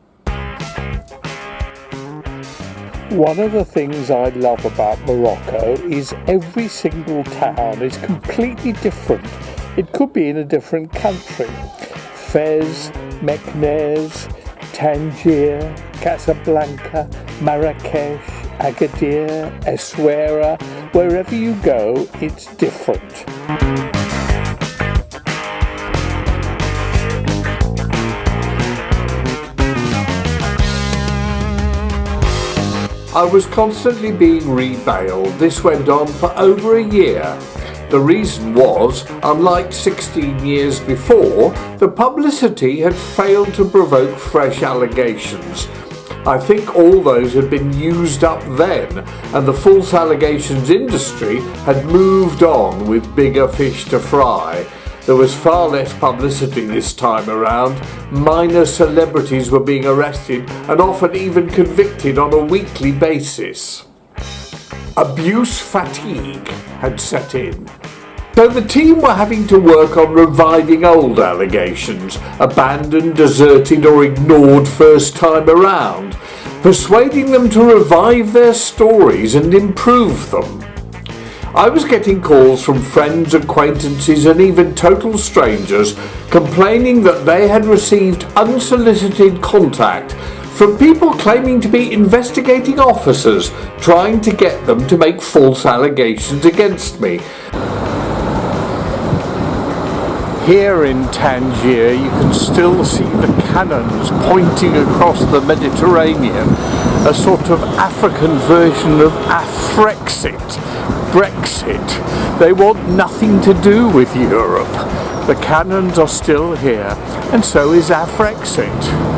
One of the things I love about Morocco is every single town is completely different. It could be in a different country. Fez, Meknès, Tangier, Casablanca, Marrakesh, Agadir, Essaouira. Wherever you go, it's different. I was constantly being rebailed. This went on for over a year. The reason was, unlike 16 years before, the publicity had failed to provoke fresh allegations. I think all those had been used up then, and the false allegations industry had moved on with bigger fish to fry. There was far less publicity this time around. Minor celebrities were being arrested and often even convicted on a weekly basis. Abuse fatigue had set in. So the team were having to work on reviving old allegations, abandoned, deserted or ignored first time around, persuading them to revive their stories and improve them. I was getting calls from friends, acquaintances and even total strangers complaining that they had received unsolicited contact from people claiming to be investigating officers trying to get them to make false allegations against me. Here in Tangier, you can still see the cannons pointing across the Mediterranean, a sort of African version of Afrexit, Brexit. They want nothing to do with Europe. The cannons are still here, and so is Afrexit.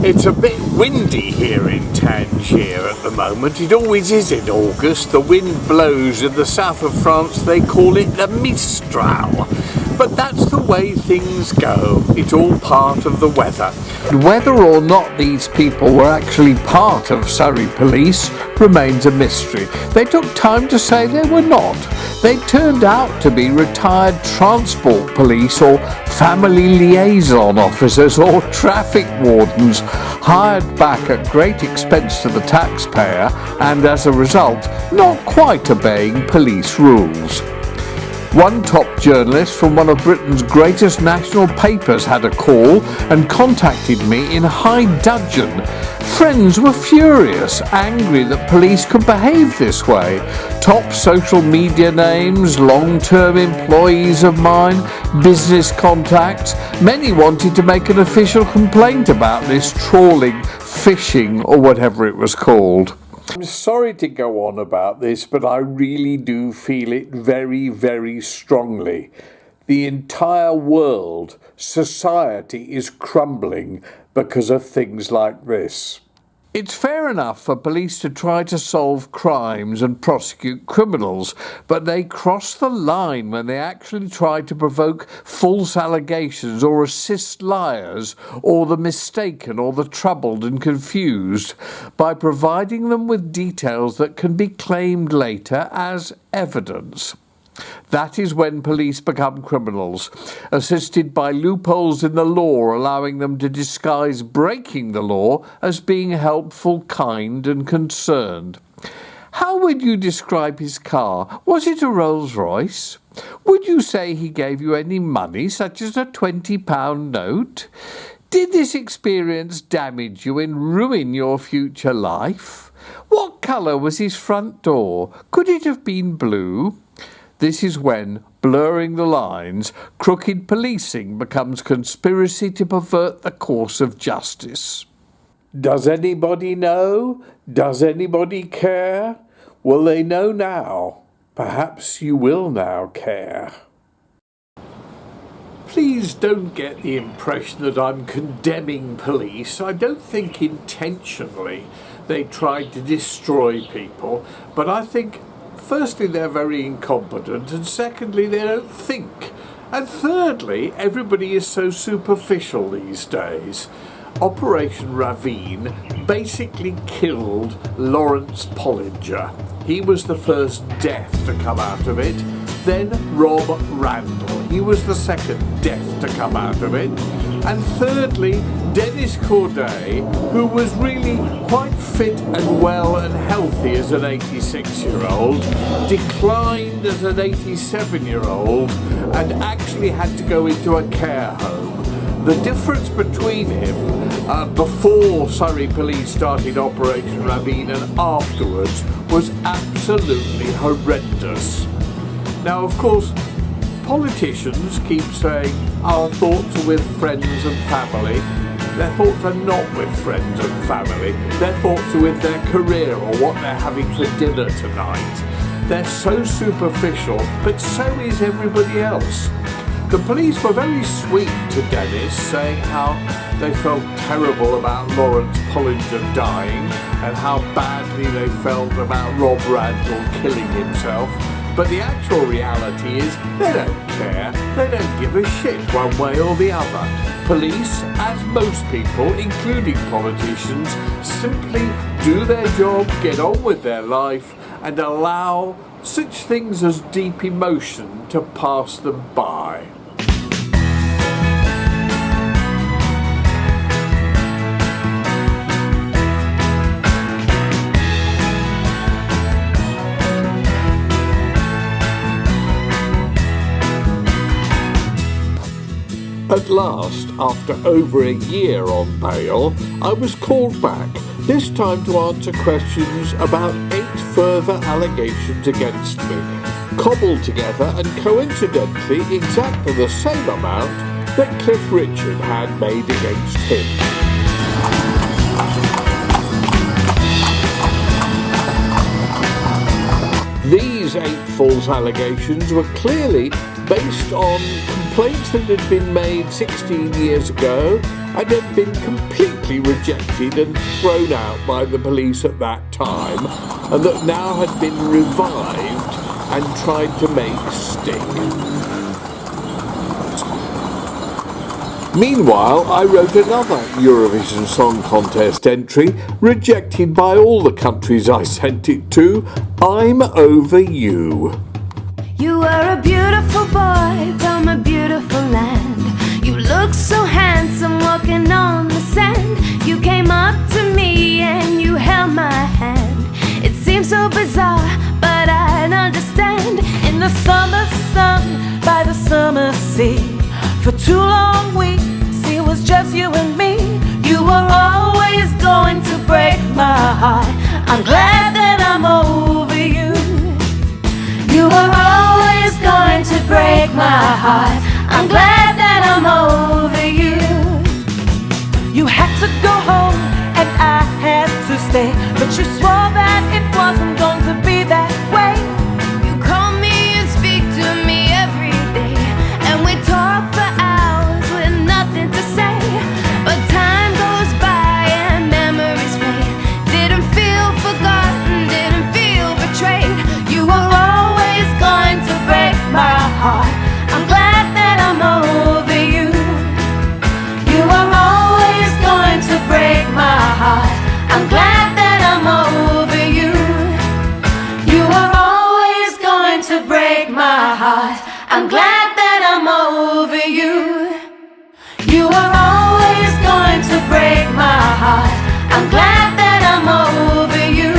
It's a bit windy here in Tangier at the moment. It always is in August. The wind blows in the south of France. They call it the Mistral. But that's the way things go. It's all part of the weather. Whether or not these people were actually part of Surrey Police remains a mystery. They took time to say they were not. They turned out to be retired transport police or family liaison officers or traffic wardens hired back at great expense to the taxpayer and as a result not quite obeying police rules. One top journalist from one of Britain's greatest national papers had a call and contacted me in high dudgeon. Friends were furious, angry that police could behave this way. Top social media names, long-term employees of mine, business contacts. Many wanted to make an official complaint about this trawling, fishing, or whatever it was called. I'm sorry to go on about this, but I really do feel it very, very strongly. The entire world, society is crumbling because of things like this. It's fair enough for police to try to solve crimes and prosecute criminals, but they cross the line when they actually try to provoke false allegations or assist liars or the mistaken or the troubled and confused by providing them with details that can be claimed later as evidence. That is when police become criminals, assisted by loopholes in the law allowing them to disguise breaking the law as being helpful, kind and concerned. How would you describe his car? Was it a Rolls-Royce? Would you say he gave you any money, such as a £20 note? Did this experience damage you and ruin your future life? What colour was his front door? Could it have been blue? This is when, blurring the lines, crooked policing becomes conspiracy to pervert the course of justice. Does anybody know? Does anybody care? Well, they know now. Perhaps you will now care. Please don't get the impression that I'm condemning police. I don't think intentionally they tried to destroy people, but I think firstly, they're very incompetent, and secondly, they don't think. And thirdly, everybody is so superficial these days. Operation Ravine basically killed Lawrence Pollinger. He was the first death to come out of it. Then Rob Randall. He was the second death to come out of it. And thirdly, Dennis Corday, who was really quite fit and well and healthy as an 86-year-old, declined as an 87-year-old and actually had to go into a care home. The difference between him before Surrey Police started Operation Ravine and afterwards was absolutely horrendous. Now, of course, politicians keep saying our thoughts are with friends and family. Their thoughts are not with friends and family. Their thoughts are with their career or what they're having for dinner tonight. They're so superficial, but so is everybody else. The police were very sweet to Dennis, saying how they felt terrible about Lawrence Pollinger dying and how badly they felt about Rob Randall killing himself. But the actual reality is they don't care. They don't give a shit one way or the other. Police, as most people, including politicians, simply do their job, get on with their life, and allow such things as deep emotion to pass them by. At last, after over a year on bail, I was called back, this time to answer questions about 8 further allegations against me, cobbled together and coincidentally exactly the same amount that Cliff Richard had made against him. These 8 false allegations were clearly based on complaints that had been made 16 years ago and had been completely rejected and thrown out by the police at that time, and that now had been revived and tried to make stick. Meanwhile, I wrote another Eurovision Song Contest entry, rejected by all the countries I sent it to. I'm over you. You were a beautiful boy from a beautiful land. You looked so handsome walking on the sand. You came up to me and you held my hand. It seems so bizarre, but I'd understand. In the summer sun, by the summer sea, for 2 long weeks, it was just you and me. You were always going to break my heart. I'm glad that I'm over you. You were always going to break my heart. I'm glad that I'm over you. You had to go home and I had to stay, but you swore that it wasn't going to be that way. You call me and speak to me every day, and we talk for hours with nothing to say. But time goes by and memories fade. Didn't feel forgotten, didn't feel betrayed. You were always going to break my heart. I'm glad that I'm over you. You were always going to break my heart. I'm glad that I'm over you. You were always going to break my heart. I'm glad that I'm over you. You were always going to break my heart. I'm glad that I'm over you.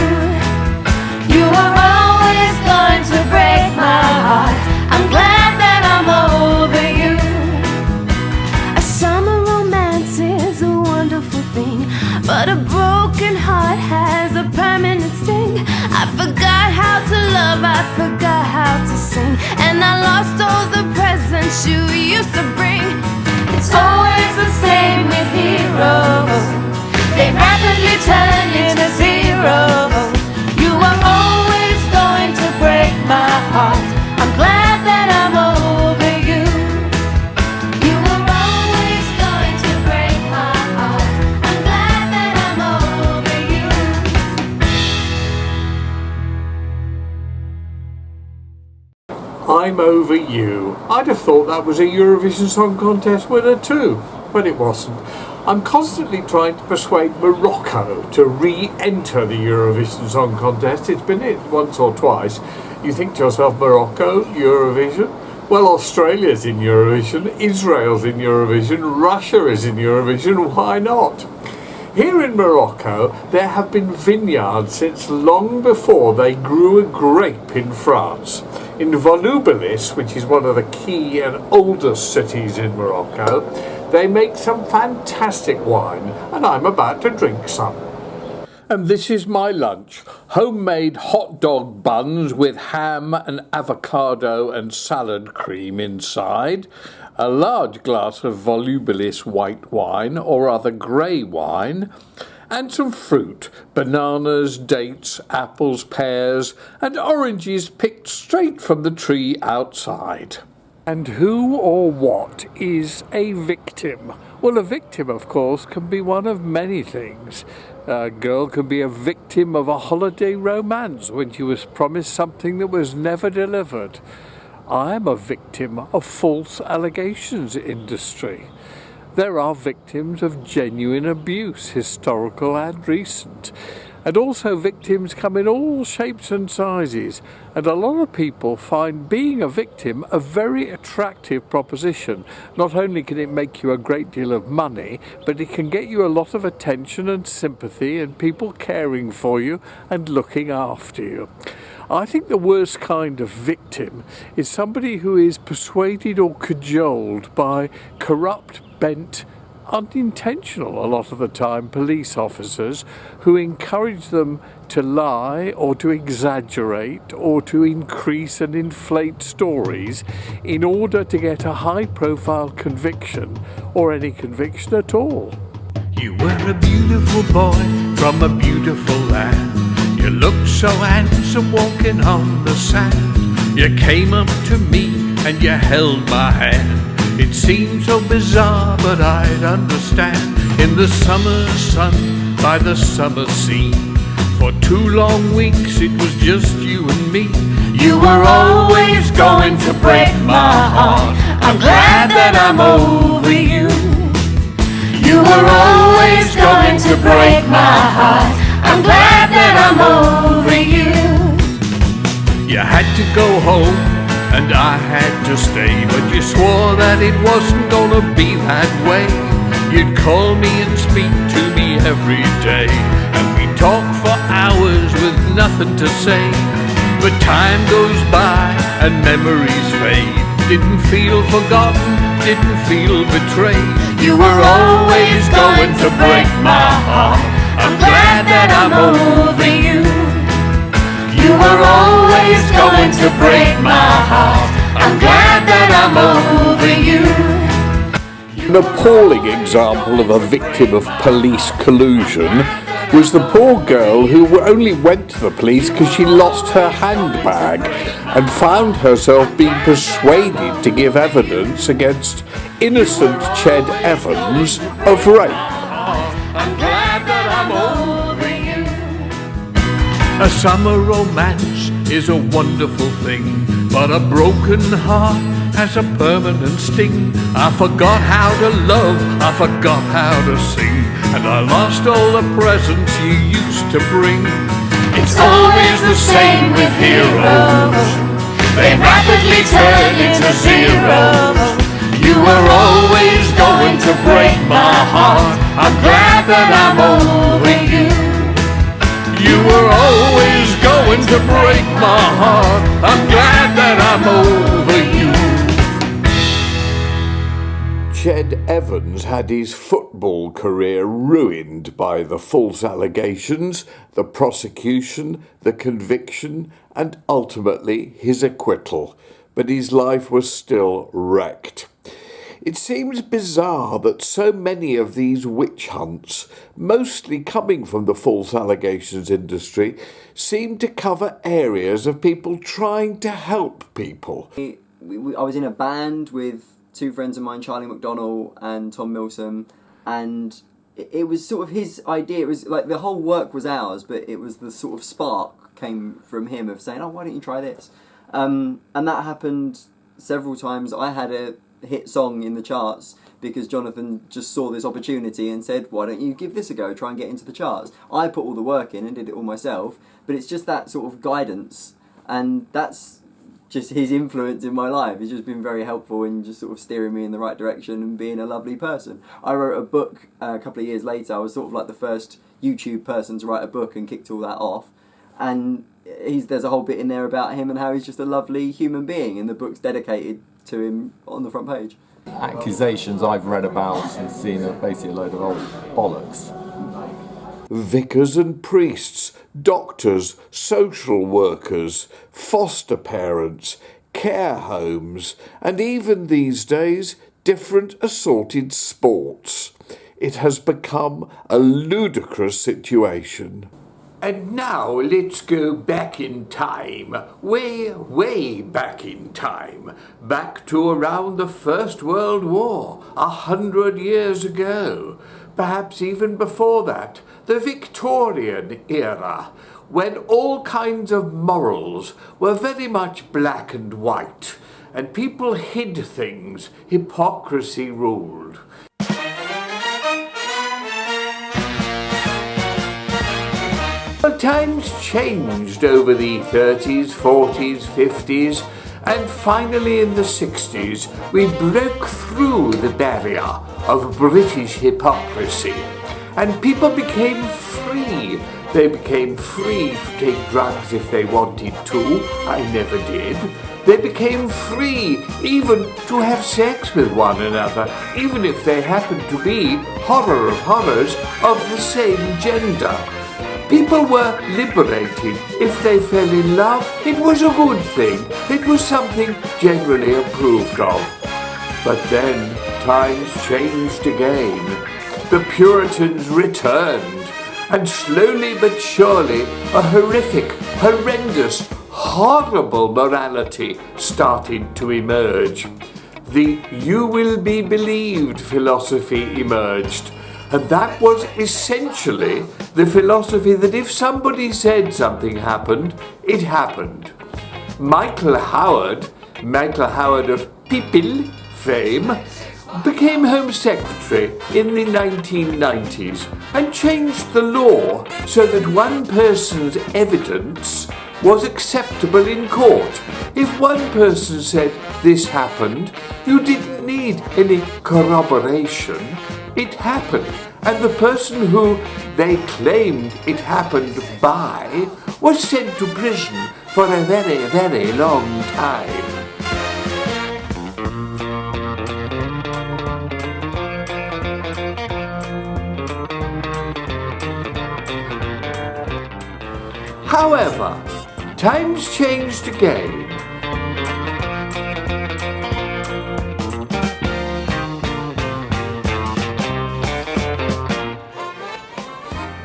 You were always going to break my heart. I'm glad that I'm over you. A summer romance is a wonderful thing, but a broken heart has a permanent sting. I forgot how to love, I forgot how to sing, and I lost all the presents you used to bring. It's always the same with heroes. They rapidly turn into zeros. You were always going to break my heart. I'm glad that I'm over you. You were always going to break my heart. I'm glad that I'm over you. I'm Over You. I'd have thought that was a Eurovision Song Contest winner too, but it wasn't. I'm constantly trying to persuade Morocco to re-enter the Eurovision Song Contest. It's been it once or twice. You think to yourself, Morocco, Eurovision? Well, Australia's in Eurovision, Israel's in Eurovision, Russia is in Eurovision, why not? Here in Morocco, there have been vineyards since long before they grew a grape in France. In Volubilis, which is one of the key and oldest cities in Morocco, they make some fantastic wine, and I'm about to drink some. And this is my lunch. Homemade hot dog buns with ham and avocado and salad cream inside. A large glass of volubilis white wine or other grey wine. And some fruit, bananas, dates, apples, pears and oranges picked straight from the tree outside. And who or what is a victim? Well, a victim, of course, can be one of many things. A girl can be a victim of a holiday romance when she was promised something that was never delivered. I am a victim of false allegations industry. There are victims of genuine abuse, historical and recent. And also victims come in all shapes and sizes, and a lot of people find being a victim a very attractive proposition. Not only can it make you a great deal of money, but it can get you a lot of attention and sympathy and people caring for you and looking after you. I think the worst kind of victim is somebody who is persuaded or cajoled by corrupt, bent, unintentional a lot of the time police officers who encourage them to lie or to exaggerate or to increase and inflate stories in order to get a high profile conviction or any conviction at all. You were a beautiful boy from a beautiful land. You looked so handsome walking on the sand. You came up to me and you held my hand. It seemed so bizarre, but I'd understand. In the summer sun, by the summer sea, for 2 long weeks it was just you and me. You were always going to break my heart. I'm glad that I'm over you. You were always going to break my heart. I'm glad that I'm over you. You had to go home and I had to stay, but you swore that it wasn't gonna be that way. You'd call me and speak to me every day, and we'd talk for hours with nothing to say. But time goes by and memories fade. Didn't feel forgotten, didn't feel betrayed. You were always going to break my heart. I'm glad that I'm over you. You were always going to break my heart. I'm glad that I'm over you. An appalling example of a victim of police collusion was the poor girl who only went to the police because she lost her handbag and found herself being persuaded to give evidence against innocent Ched Evans of rape. I'm glad that I'm over you. A summer romance is a wonderful thing, but a broken heart has a permanent sting. I forgot how to love, I forgot how to sing, and I lost all the presents you used to bring. It's always the same with heroes, they rapidly turn into zeros. You were always going to break my heart. I'm glad that I'm over you. You were always going to break my heart. I'm glad that I'm over you. Ched Evans had his football career ruined by the false allegations, the prosecution, the conviction, and ultimately his acquittal. But his life was still wrecked. It seems bizarre that so many of these witch hunts, mostly coming from the false allegations industry, seem to cover areas of people trying to help people. I was in a band with 2 friends of mine, Charlie McDonnell and Tom Milsom, and it was sort of his idea. It was like the whole work was ours, but it was the sort of spark came from him of saying, oh, why don't you try this? And that happened several times. I had a hit song in the charts because Jonathan just saw this opportunity and said, why don't you give this a go, try and get into the charts. I put all the work in and did it all myself, but it's just that sort of guidance, and that's just his influence in my life. He's just been very helpful in just sort of steering me in the right direction and being a lovely person. I wrote a book a couple of years later. I was sort of like the first YouTube person to write a book and kicked all that off, and there's a whole bit in there about him and how he's just a lovely human being, and the book's dedicated to him on the front page. Accusations I've read about and seen are basically a load of old bollocks. Vicars and priests, doctors, social workers, foster parents, care homes, and even these days, different assorted sports. It has become a ludicrous situation. And now let's go back in time, way, way back in time, back to around the First World War, 100 years ago, perhaps even before that, the Victorian era, when all kinds of morals were very much black and white, and people hid things, hypocrisy ruled. Well, times changed over the 30s, 40s, 50s, and finally in the 60s we broke through the barrier of British hypocrisy, and people became free. They became free to take drugs if they wanted to. I never did. They became free even to have sex with one another, even if they happened to be, horror of horrors, of the same gender. People were liberated. If they fell in love, it was a good thing. It was something generally approved of. But then times changed again. The Puritans returned, and slowly but surely a horrific, horrendous, horrible morality started to emerge. The "you will be believed" philosophy emerged. And that was essentially the philosophy that if somebody said something happened, it happened. Michael Howard of People fame, became Home Secretary in the 1990s and changed the law so that one person's evidence was acceptable in court. If one person said this happened, you didn't need any corroboration. It happened, and the person who they claimed it happened by was sent to prison for a very, very long time. However, times changed again.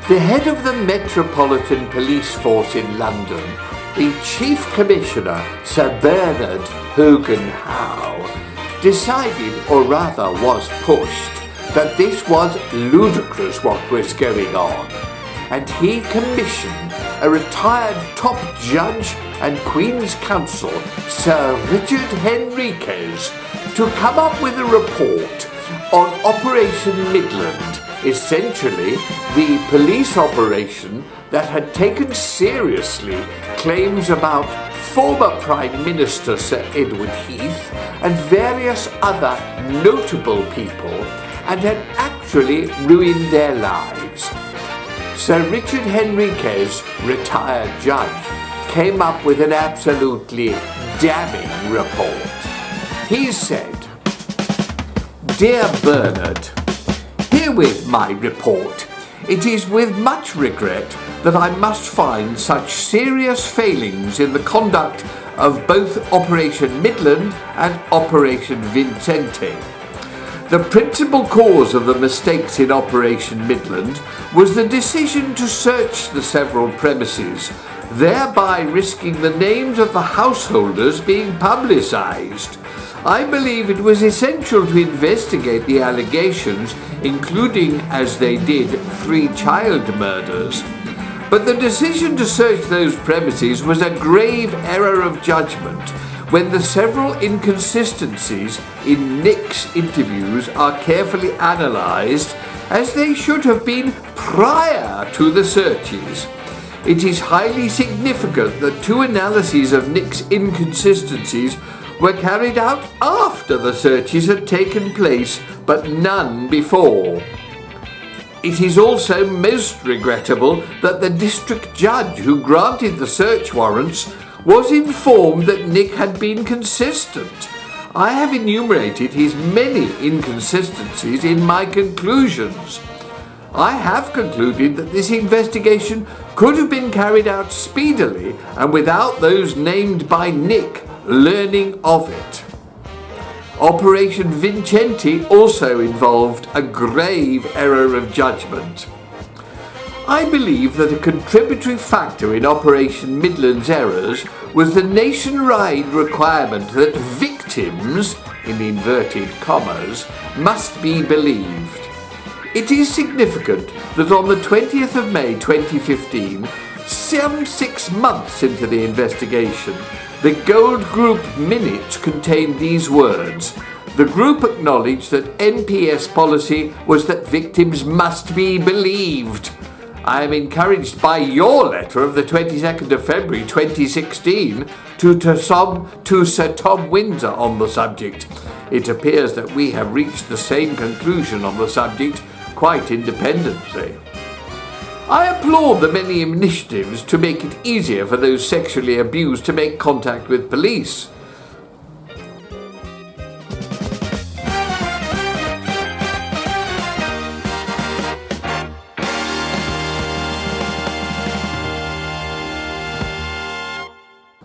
The head of the Metropolitan Police Force in London, the Chief Commissioner, Sir Bernard Hogan-Howe, decided, or rather was pushed, that this was ludicrous what was going on, and he commissioned a retired top judge and Queen's Counsel, Sir Richard Henriquez, to come up with a report on Operation Midland, essentially the police operation that had taken seriously claims about former Prime Minister Sir Edward Heath and various other notable people, and had actually ruined their lives. Sir Richard Henriquez, retired judge, came up with an absolutely damning report. He said, "Dear Bernard, herewith my report. It is with much regret that I must find such serious failings in the conduct of both Operation Midland and Operation Vincente. The principal cause of the mistakes in Operation Midland was the decision to search the several premises, thereby risking the names of the householders being publicised. I believe it was essential to investigate the allegations, including, as they did, 3 child murders. But the decision to search those premises was a grave error of judgment when the several inconsistencies in Nick's interviews are carefully analysed, as they should have been prior to the searches. It is highly significant that 2 analyses of Nick's inconsistencies were carried out after the searches had taken place, but none before. It is also most regrettable that the district judge who granted the search warrants was informed that Nick had been consistent. I have enumerated his many inconsistencies in my conclusions. I have concluded that this investigation could have been carried out speedily and without those named by Nick learning of it. Operation Vincenti also involved a grave error of judgment. I believe that a contributory factor in Operation Midland's errors was the nationwide requirement that victims, in inverted commas, must be believed. It is significant that on the 20th of May 2015, some 6 months into the investigation, the Gold Group minutes contained these words. The group acknowledged that NPS policy was that victims must be believed. I am encouraged by your letter of the 22nd of February 2016 to Sir Tom Windsor on the subject. It appears that we have reached the same conclusion on the subject quite independently. I applaud the many initiatives to make it easier for those sexually abused to make contact with police.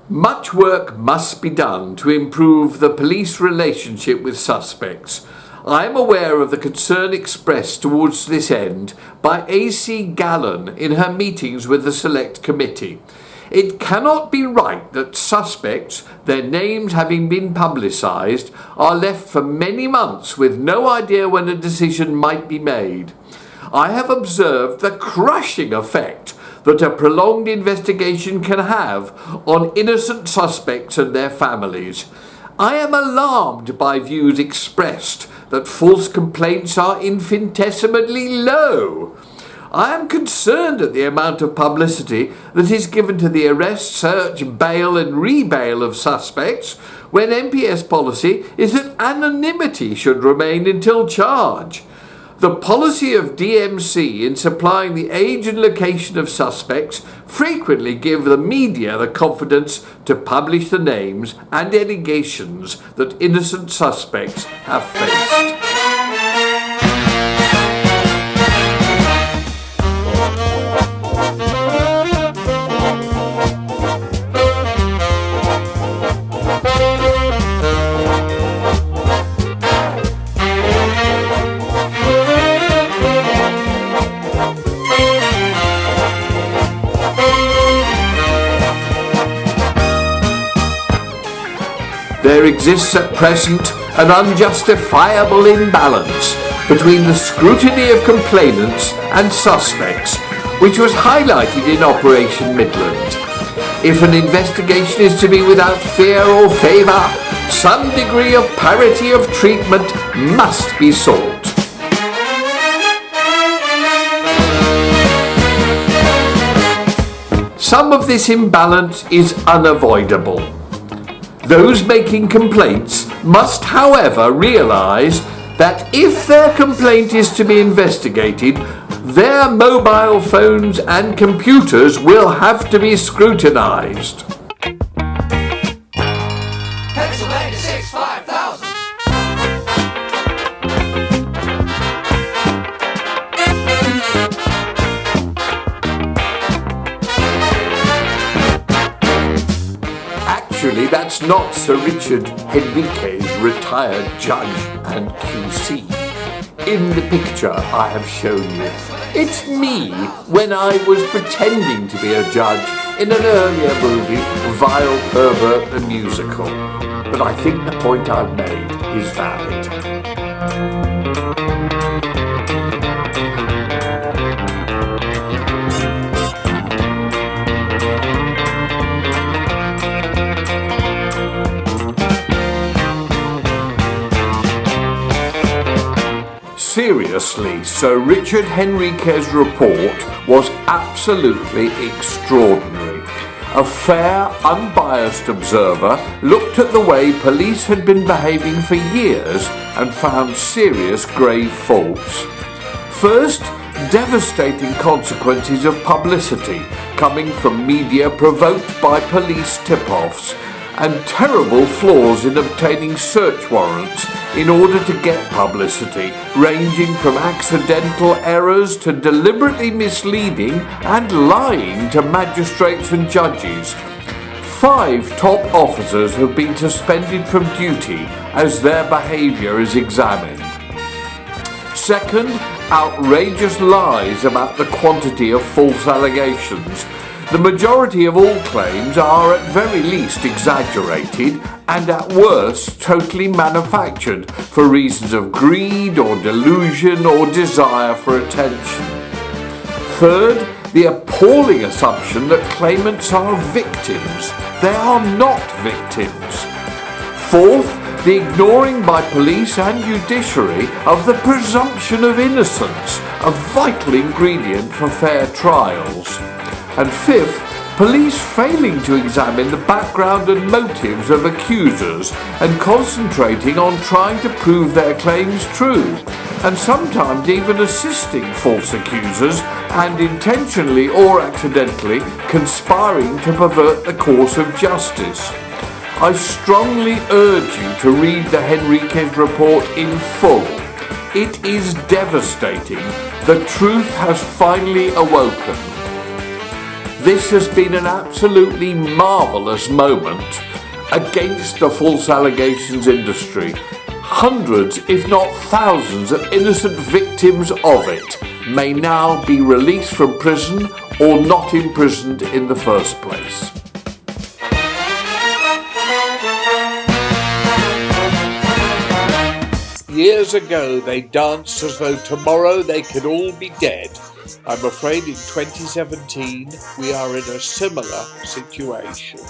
Much work must be done to improve the police relationship with suspects. I am aware of the concern expressed towards this end by A.C. Gallen in her meetings with the Select Committee. It cannot be right that suspects, their names having been publicised, are left for many months with no idea when a decision might be made. I have observed the crushing effect that a prolonged investigation can have on innocent suspects and their families. I am alarmed by views expressed that false complaints are infinitesimally low. I am concerned at the amount of publicity that is given to the arrest, search, bail and re-bail of suspects when NPS policy is that anonymity should remain until charge. The policy of DMC in supplying the age and location of suspects frequently give the media the confidence to publish the names and allegations that innocent suspects have faced. There exists at present an unjustifiable imbalance between the scrutiny of complainants and suspects, which was highlighted in Operation Midland. If an investigation is to be without fear or favour, some degree of parity of treatment must be sought. Some of this imbalance is unavoidable. Those making complaints must, however, realise that if their complaint is to be investigated, their mobile phones and computers will have to be scrutinised. Pennsylvania 65000. Actually, that's not Sir Richard Henriquez, retired judge and QC. In the picture I have shown you, it's me when I was pretending to be a judge in an earlier movie, Vile, Pervert, the musical. But I think the point I've made is valid. seriously, Sir Richard Henriquez's report was absolutely extraordinary. A fair, unbiased observer looked at the way police had been behaving for years and found serious grave faults. First, devastating consequences of publicity coming from media provoked by police tip-offs, and terrible flaws in obtaining search warrants in order to get publicity, ranging from accidental errors to deliberately misleading and lying to magistrates and judges. 5 top officers have been suspended from duty as their behaviour is examined. Second, outrageous lies about the quantity of false allegations. The majority of all claims are at very least exaggerated and at worst totally manufactured for reasons of greed or delusion or desire for attention. Third, the appalling assumption that claimants are victims. They are not victims. Fourth, the ignoring by police and judiciary of the presumption of innocence, a vital ingredient for fair trials. And fifth, police failing to examine the background and motives of accusers and concentrating on trying to prove their claims true, and sometimes even assisting false accusers and intentionally or accidentally conspiring to pervert the course of justice. I strongly urge you to read the Henriquez report in full. It is devastating. The truth has finally awoken. This has been an absolutely marvellous moment against the false allegations industry. Hundreds, if not thousands, of innocent victims of it may now be released from prison or not imprisoned in the first place. Years ago they danced as though tomorrow they could all be dead. I'm afraid in 2017 we are in a similar situation.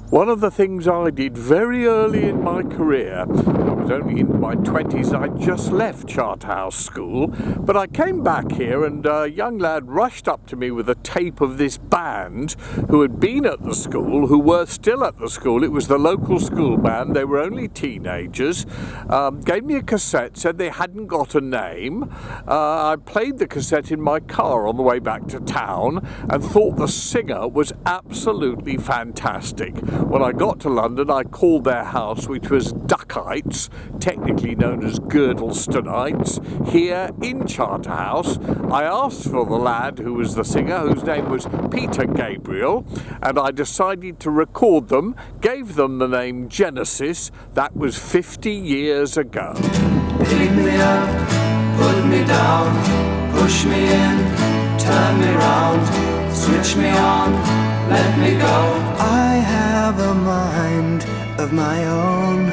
One of the things I did very early in my career, I was only in my 20s, I'd just left Charterhouse School, but I came back here and a young lad rushed up to me with a tape of this band who had been at the school, who were still at the school. It was the local school band, they were only teenagers, gave me a cassette, said they hadn't got a name. I played the cassette in my car on the way back to town and thought the singer was absolutely fantastic. When I got to London, I called their house, which was Duckites, technically known as Girdlestonites, here in Charterhouse. I asked for the lad who was the singer, whose name was Peter Gabriel, and I decided to record them, gave them the name Genesis. That was 50 years ago. Pick me up, put me down, push me in, turn me round, switch me on, let me go. I have a mind of my own,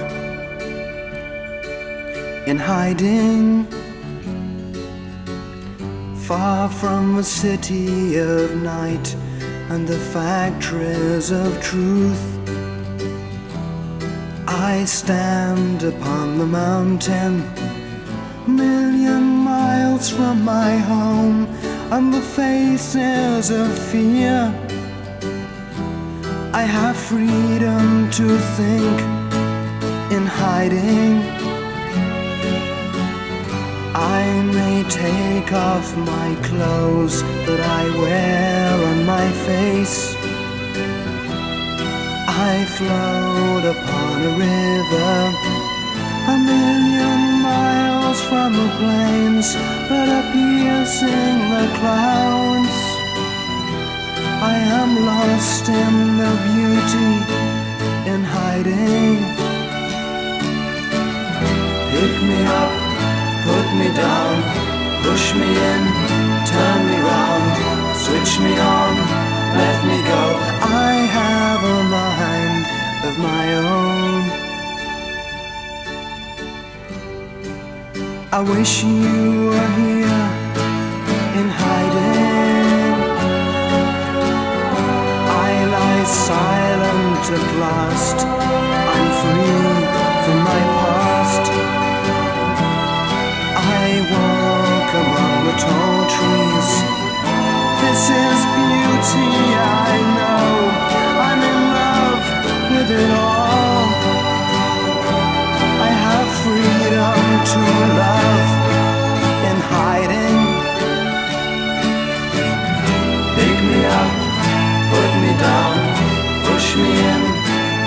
in hiding, far from the city of night and the factories of truth. I stand upon the mountain, a million miles from my home, and the faces of fear. I have freedom to think in hiding. I may take off my clothes that I wear on my face. I float upon a river, a million miles from the plains, but up piercing the clouds. I am lost in the beauty, in hiding. Pick me up, put me down, push me in, turn me round, switch me on, let me go. I have a mind of my own. I wish you were here in hiding. I lie silent at last. I'm free from my past. I walk among the tall trees. This is beauty, I know. I'm in love with it all. I have freedom to love in hiding. Pick me up, put me down, push me in,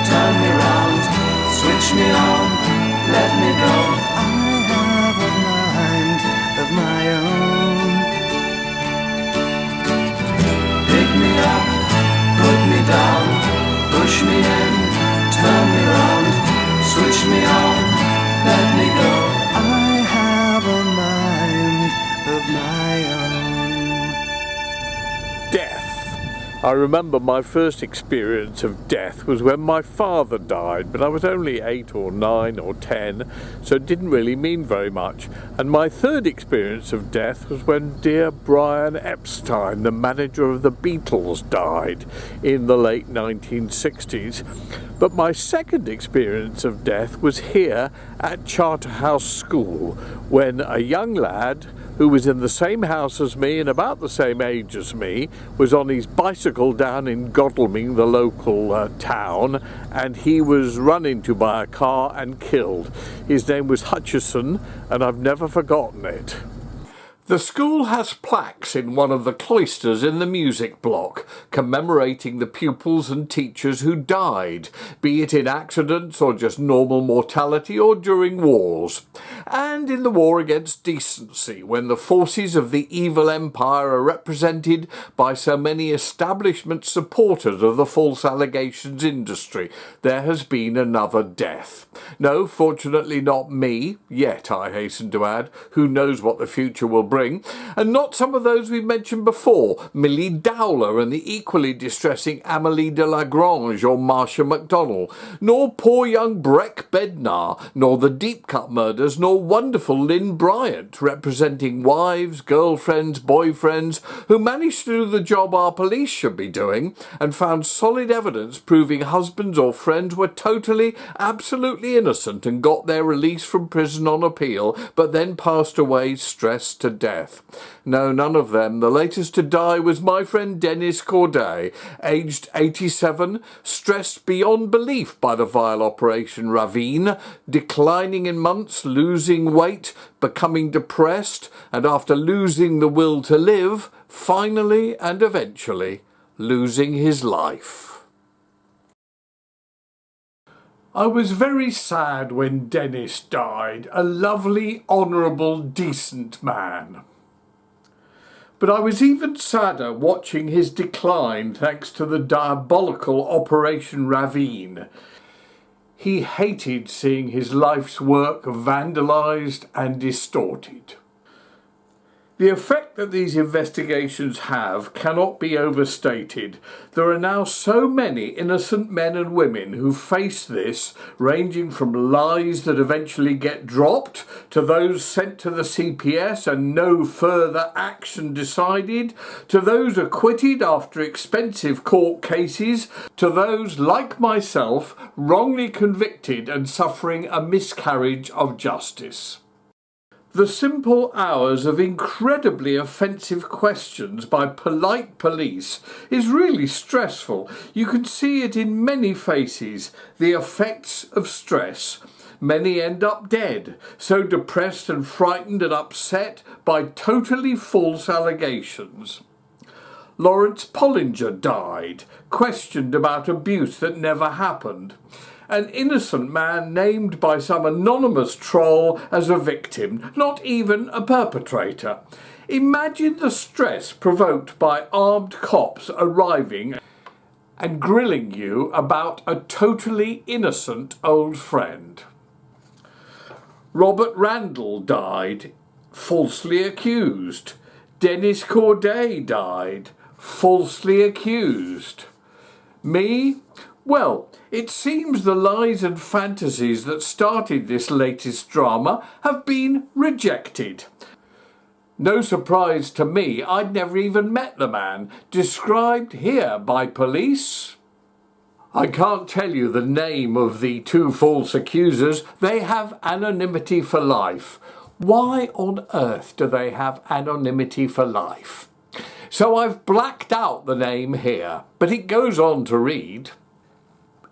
turn me round, switch me on, let me go. I have a mind of my own. Pick me up, put me down, push me in, turn me round, switch me on, let me go. I have a mind of my own. Death. I remember my first experience of death was when my father died, but I was only 8 or 9 or 10, so it didn't really mean very much. And my third experience of death was when dear Brian Epstein, the manager of the Beatles, died in the late 1960s. But my second experience of death was here at Charterhouse School, when a young lad who was in the same house as me and about the same age as me was on his bicycle down in Godalming, the local town, and he was run into by a car and killed. His name was Hutchison, and I've never forgotten it. The school has plaques in one of the cloisters in the music block commemorating the pupils and teachers who died, be it in accidents or just normal mortality or during wars. And in the war against decency, when the forces of the evil empire are represented by so many establishment supporters of the false allegations industry, there has been another death. No, fortunately not me, yet I hasten to add. Who knows what the future will bring. And not some of those we've mentioned before, Millie Dowler and the equally distressing Amélie de Lagrange or Marcia MacDonald, nor poor young Breck Bednar, nor the Deep Cut murders, nor wonderful Lynn Bryant, representing wives, girlfriends, boyfriends, who managed to do the job our police should be doing and found solid evidence proving husbands or friends were totally, absolutely innocent and got their release from prison on appeal, but then passed away stressed to death. No, none of them. The latest to die was my friend Dennis Corday, aged 87, stressed beyond belief by the vile Operation Ravine, declining in months, losing weight, becoming depressed, and after losing the will to live, finally and eventually losing his life. I was very sad when Dennis died, a lovely, honourable, decent man. But I was even sadder watching his decline thanks to the diabolical Operation Ravine. He hated seeing his life's work vandalised and distorted. The effect that these investigations have cannot be overstated. There are now so many innocent men and women who face this, ranging from lies that eventually get dropped, to those sent to the CPS and no further action decided, to those acquitted after expensive court cases, to those, like myself, wrongly convicted and suffering a miscarriage of justice. The simple hours of incredibly offensive questions by polite police is really stressful. You can see it in many faces, the effects of stress. Many end up dead, so depressed and frightened and upset by totally false allegations. Lawrence Pollinger died, questioned about abuse that never happened. An innocent man named by some anonymous troll as a victim, not even a perpetrator. Imagine the stress provoked by armed cops arriving and grilling you about a totally innocent old friend. Robert Randall died, falsely accused. Dennis Corday died, falsely accused. Me? Well, it seems the lies and fantasies that started this latest drama have been rejected. No surprise to me, I'd never even met the man, described here by police. I can't tell you the name of the two false accusers. They have anonymity for life. Why on earth do they have anonymity for life? So I've blacked out the name here, but it goes on to read,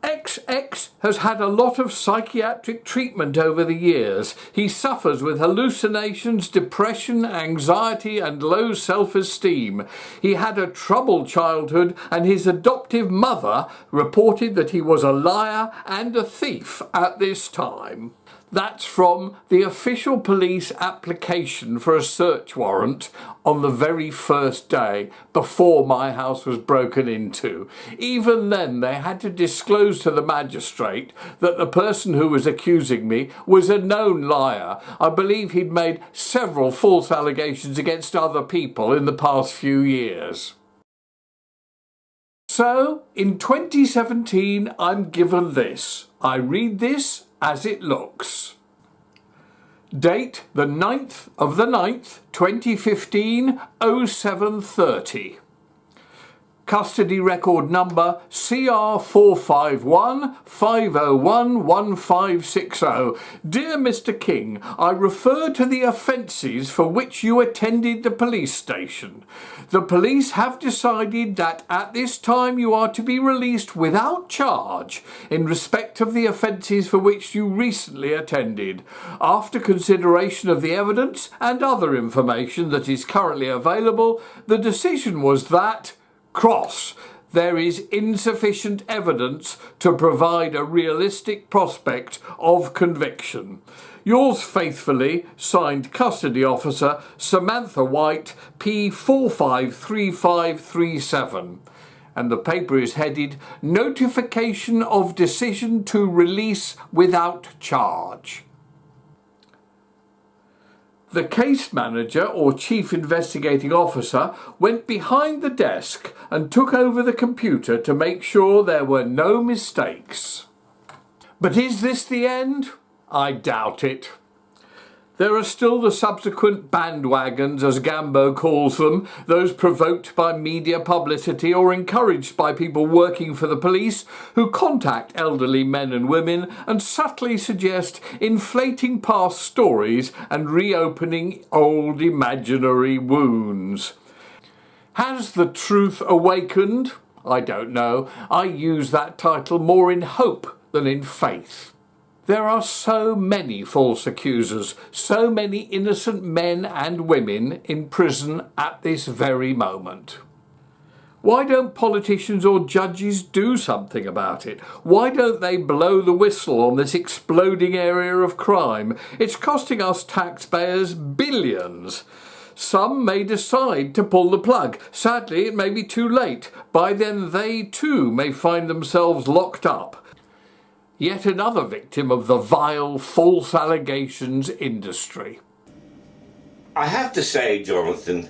XX has had a lot of psychiatric treatment over the years. He suffers with hallucinations, depression, anxiety and low self-esteem. He had a troubled childhood and his adoptive mother reported that he was a liar and a thief at this time. That's from the official police application for a search warrant on the very first day before my house was broken into. Even then they had to disclose to the magistrate that the person who was accusing me was a known liar. I believe he'd made several false allegations against other people in the past few years. So, in 2017, I'm given this. I read this as it looks. Date the 9th of the 9th, 2015, 07:30. Custody record number CR451 501 1560. Dear Mr. King, I refer to the offences for which you attended the police station. The police have decided that at this time you are to be released without charge in respect of the offences for which you recently attended. After consideration of the evidence and other information that is currently available, the decision was that there is insufficient evidence to provide a realistic prospect of conviction. Yours faithfully, signed Custody Officer Samantha White, P453537. And the paper is headed Notification of Decision to Release Without Charge. The case manager or chief investigating officer went behind the desk and took over the computer to make sure there were no mistakes. But is this the end? I doubt it. There are still the subsequent bandwagons, as Gambo calls them, those provoked by media publicity or encouraged by people working for the police who contact elderly men and women and subtly suggest inflating past stories and reopening old imaginary wounds. Has the truth awakened? I don't know. I use that title more in hope than in faith. There are so many false accusers, so many innocent men and women in prison at this very moment. Why don't politicians or judges do something about it? Why don't they blow the whistle on this exploding area of crime? It's costing us taxpayers billions. Some may decide to pull the plug. Sadly, it may be too late. By then they too may find themselves locked up. Yet another victim of the vile false allegations industry. I have to say, Jonathan,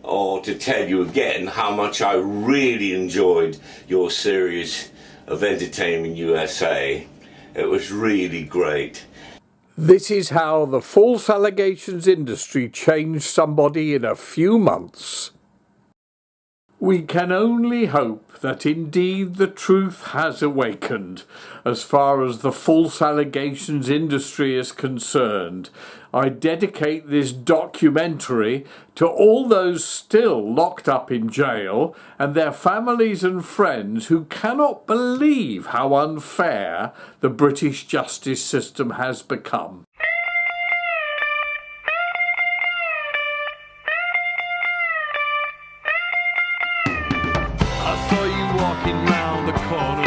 or to tell you again, how much I really enjoyed your series of Entertainment USA. It was really great. This is how the false allegations industry changed somebody in a few months. We can only hope that indeed the truth has awakened as far as the false allegations industry is concerned. I dedicate this documentary to all those still locked up in jail and their families and friends who cannot believe how unfair the British justice system has become. I saw you walking round the corner